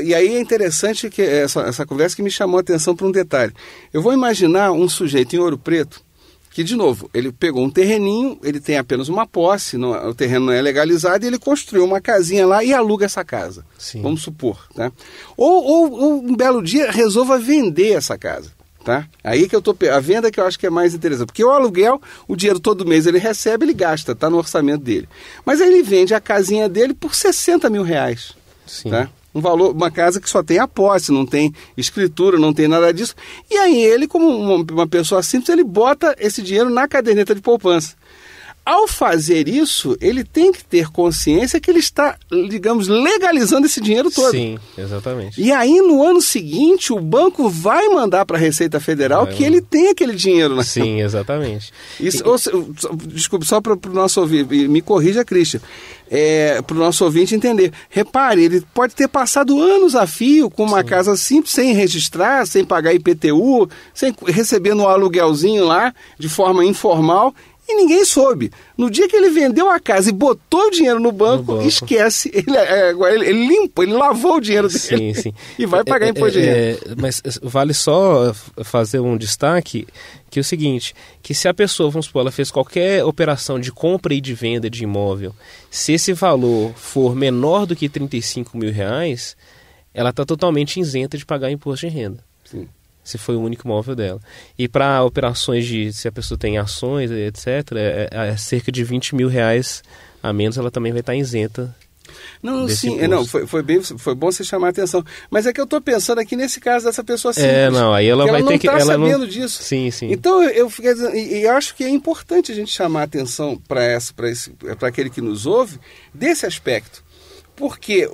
[SPEAKER 5] e aí é interessante que essa conversa que me chamou a atenção para um detalhe. Eu vou imaginar um sujeito em Ouro Preto que, de novo, ele pegou um terreninho, ele tem apenas uma posse, o terreno não é legalizado, e ele construiu uma casinha lá e aluga essa casa. Sim. Vamos supor. Tá? Ou um belo dia resolva vender essa casa. Tá? Aí que a venda que eu acho que é mais interessante, porque o aluguel, o dinheiro todo mês ele recebe, ele gasta, está no orçamento dele. Mas aí ele vende a casinha dele por 60 mil reais.
[SPEAKER 6] Sim.
[SPEAKER 5] Tá? Uma casa que só tem a posse, não tem escritura, não tem nada disso. E aí ele, como uma pessoa simples, ele bota esse dinheiro na caderneta de poupança. Ao fazer isso, ele tem que ter consciência que ele está, digamos, legalizando esse dinheiro todo.
[SPEAKER 6] Sim, exatamente.
[SPEAKER 5] E aí, no ano seguinte, o banco vai mandar para a Receita Federal que ele tem aquele dinheiro.
[SPEAKER 6] Sim, exatamente.
[SPEAKER 5] Isso, desculpe, só para o nosso ouvinte, me corrija, Christian, para o nosso ouvinte entender. Repare, ele pode ter passado anos a fio com uma casa simples, sem registrar, sem pagar IPTU, sem recebendo um aluguelzinho lá, de forma informal, e ninguém soube. No dia que ele vendeu a casa e botou o dinheiro no banco, esquece. Ele limpa, ele lavou o dinheiro dele.
[SPEAKER 6] Sim.
[SPEAKER 5] E vai pagar imposto de renda.
[SPEAKER 6] Mas vale só fazer um destaque, que é o seguinte, que se a pessoa, vamos supor, ela fez qualquer operação de compra e de venda de imóvel, se esse valor for menor do que 35 mil reais, ela está totalmente isenta de pagar imposto de renda.
[SPEAKER 5] Sim.
[SPEAKER 6] Se foi o único imóvel dela. E para operações se a pessoa tem ações, etc., é cerca de 20 mil reais a menos, ela também vai estar isenta.
[SPEAKER 5] Não, sim, foi bom você chamar a atenção. Mas é que eu estou pensando aqui nesse caso dessa pessoa simples.
[SPEAKER 6] Aí ela vai ter que...
[SPEAKER 5] Ela não está sabendo
[SPEAKER 6] não...
[SPEAKER 5] disso.
[SPEAKER 6] Sim.
[SPEAKER 5] Então, eu acho que é importante a gente chamar a atenção para aquele que nos ouve desse aspecto. Porque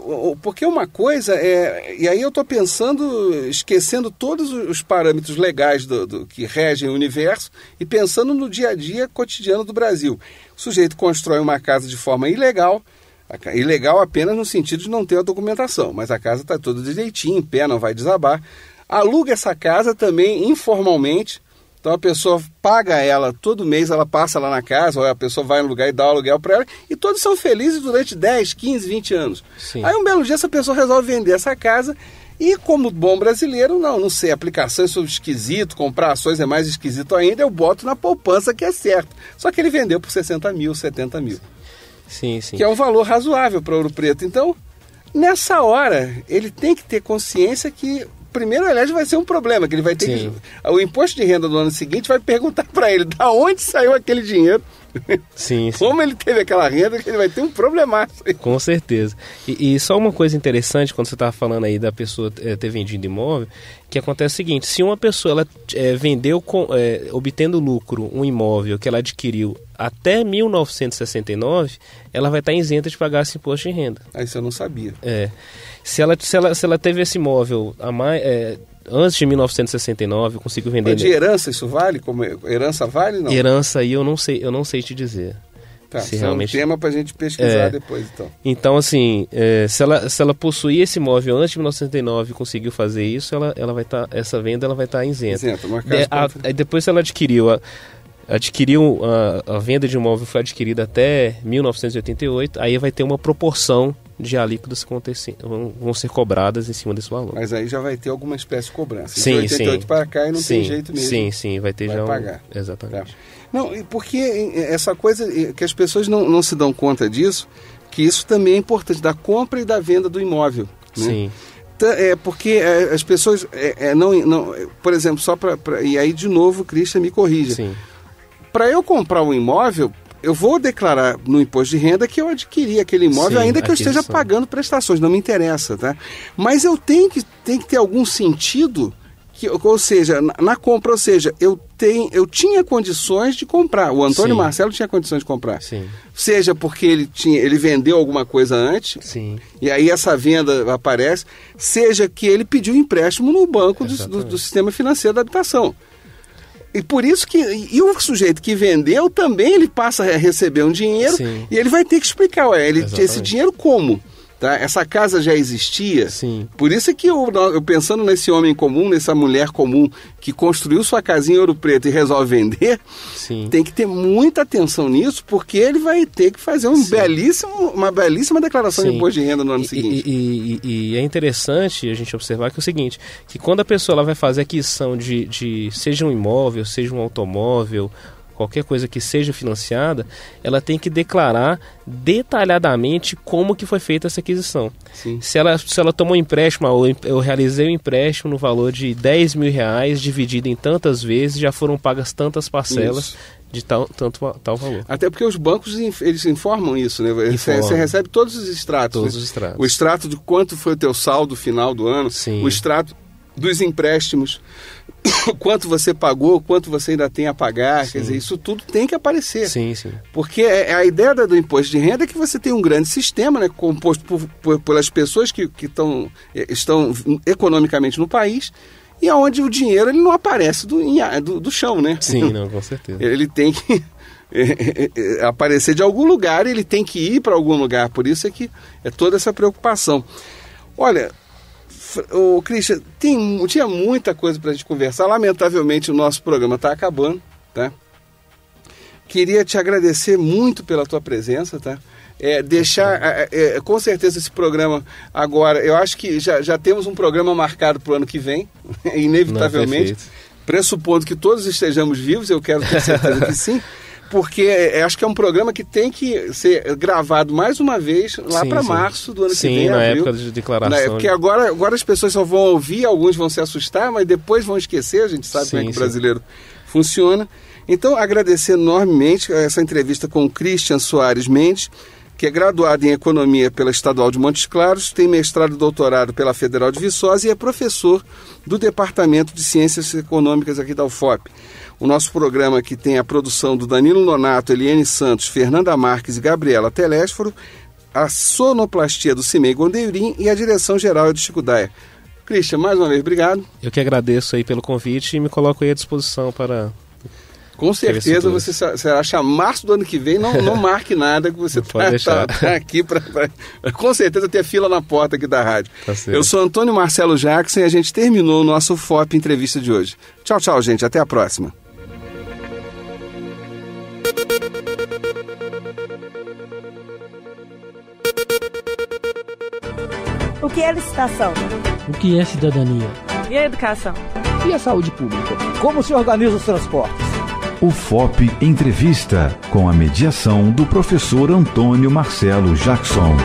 [SPEAKER 5] uma coisa e aí eu estou pensando, esquecendo todos os parâmetros legais do que regem o universo e pensando no dia a dia cotidiano do Brasil. O sujeito constrói uma casa de forma ilegal apenas no sentido de não ter a documentação, mas a casa está toda direitinho, em pé, não vai desabar. Aluga essa casa também informalmente. Então a pessoa paga ela, todo mês ela passa lá na casa, ou a pessoa vai no lugar e dá o aluguel para ela, e todos são felizes durante 10, 15, 20 anos.
[SPEAKER 6] Sim.
[SPEAKER 5] Aí um belo dia essa pessoa resolve vender essa casa, e como bom brasileiro, não sei, aplicações são esquisito, comprar ações é mais esquisito ainda, eu boto na poupança que é certo. Só que ele vendeu por 60 mil, 70 mil.
[SPEAKER 6] Sim.
[SPEAKER 5] Que é um valor razoável para Ouro Preto. Então, nessa hora, ele tem que ter consciência que... Primeiro, aliás, vai ser um problema, que ele vai ter que... O imposto de renda do ano seguinte vai perguntar para ele de onde saiu aquele dinheiro.
[SPEAKER 6] Sim.
[SPEAKER 5] Como ele teve aquela renda, que ele vai ter um problemaço.
[SPEAKER 6] Com certeza. E só uma coisa interessante, quando você estava falando aí da pessoa ter vendido imóvel, que acontece o seguinte, se uma pessoa ela, vendeu, obtendo lucro, um imóvel que ela adquiriu até 1969, ela vai estar isenta de pagar esse imposto de renda.
[SPEAKER 5] Isso eu não sabia.
[SPEAKER 6] Se ela teve esse imóvel antes de 1969, conseguiu vender...
[SPEAKER 5] Mas de herança isso vale? Como herança vale, não?
[SPEAKER 6] Herança aí eu não sei te dizer.
[SPEAKER 5] Tá, se realmente... é um tema para a gente pesquisar depois, então.
[SPEAKER 6] Então, assim, se ela possuir esse imóvel antes de 1969 e conseguiu fazer isso, ela vai estar... Essa venda ela vai estar isenta. Depois, se ela adquiriu a venda de imóvel foi adquirida até 1988, aí vai ter uma proporção de alíquotas que vão ser cobradas em cima desse valor.
[SPEAKER 5] Mas aí já vai ter alguma espécie de cobrança.
[SPEAKER 6] Sim,
[SPEAKER 5] de 88 para cá e não tem jeito mesmo.
[SPEAKER 6] Sim, vai ter
[SPEAKER 5] pagar.
[SPEAKER 6] Exatamente.
[SPEAKER 5] Tá. Não, porque essa coisa que as pessoas não se dão conta disso, que isso também é importante, da compra e da venda do imóvel. Né?
[SPEAKER 6] Sim.
[SPEAKER 5] Porque as pessoas não, por exemplo, e aí de novo o Christian me corrija. Para eu comprar um imóvel, eu vou declarar no imposto de renda que eu adquiri aquele imóvel, ainda que eu esteja pagando prestações, não me interessa, tá? Mas eu tenho que ter algum sentido, ou seja, na compra, ou seja, eu tinha condições de comprar. O Antônio Marcelo tinha condições de comprar. Seja porque ele vendeu alguma coisa antes, e aí essa venda aparece, seja que ele pediu empréstimo no banco do sistema financeiro da habitação. E por isso que o sujeito que vendeu também ele passa a receber um dinheiro e ele vai ter que explicar, esse dinheiro como? Tá? Essa casa já existia. Por isso é que eu pensando nesse homem comum, nessa mulher comum que construiu sua casinha em Ouro Preto e resolve vender, tem que ter muita atenção nisso, porque ele vai ter que fazer uma belíssima declaração de imposto de renda no ano seguinte.
[SPEAKER 6] E é interessante a gente observar que é o seguinte, que quando a pessoa ela vai fazer aquisição de seja um imóvel, seja um automóvel, qualquer coisa que seja financiada, ela tem que declarar detalhadamente como que foi feita essa aquisição. Se ela tomou um empréstimo, eu realizei um empréstimo no valor de R$10.000, dividido em tantas vezes, já foram pagas tantas parcelas de tal valor. Até porque os bancos eles informam isso, né? Você recebe todos os extratos. O extrato de quanto foi o teu saldo final do ano, o extrato dos empréstimos, quanto você pagou, quanto você ainda tem a pagar, quer dizer, isso tudo tem que aparecer. Porque a ideia do imposto de renda é que você tem um grande sistema, né, composto pelas pessoas que estão economicamente no país, e onde o dinheiro ele não aparece do chão, né? Não, com certeza.
[SPEAKER 5] Ele tem que aparecer de algum lugar, ele tem que ir para algum lugar, por isso é que é toda essa preocupação. Olha, Christian, tinha muita coisa para a gente conversar. Lamentavelmente o nosso programa está acabando, tá? Queria te agradecer muito pela tua presença, tá? Com certeza esse programa agora, eu acho que já temos um programa marcado para o ano que vem, inevitavelmente, pressupondo que todos estejamos vivos, eu quero ter certeza que sim. Porque acho que é um programa que tem que ser gravado mais uma vez lá para março do ano que vem,
[SPEAKER 6] na
[SPEAKER 5] abril.
[SPEAKER 6] Época de declaração.
[SPEAKER 5] Porque agora as pessoas só vão ouvir, alguns vão se assustar, mas depois vão esquecer, a gente sabe como é que o brasileiro funciona. Então, agradecer enormemente essa entrevista com o Christian Soares Mendes, que é graduado em Economia pela Estadual de Montes Claros, tem mestrado e doutorado pela Federal de Viçosa e é professor do Departamento de Ciências Econômicas aqui da UFOP. O nosso programa que tem a produção do Danilo Nonato, Eliane Santos, Fernanda Marques e Gabriela Telésforo, a sonoplastia do Cimei Gondeirim e a direção geral é do Chico Daia. Christian, mais uma vez, obrigado.
[SPEAKER 6] Eu que agradeço aí pelo convite e me coloco aí à disposição para...
[SPEAKER 5] Com certeza você será chamado março do ano que vem, não marque nada que você está aqui para com certeza ter fila na porta aqui da rádio. Eu sou Antônio Marcelo Jackson e a gente terminou o nosso UFOP Entrevista de hoje. Tchau, tchau, gente. Até a próxima.
[SPEAKER 1] O que é licitação?
[SPEAKER 2] O que é cidadania?
[SPEAKER 1] E a educação?
[SPEAKER 3] E a saúde pública? Como se organiza os transportes?
[SPEAKER 4] UFOP Entrevista, com a mediação do professor Antônio Marcelo Jackson.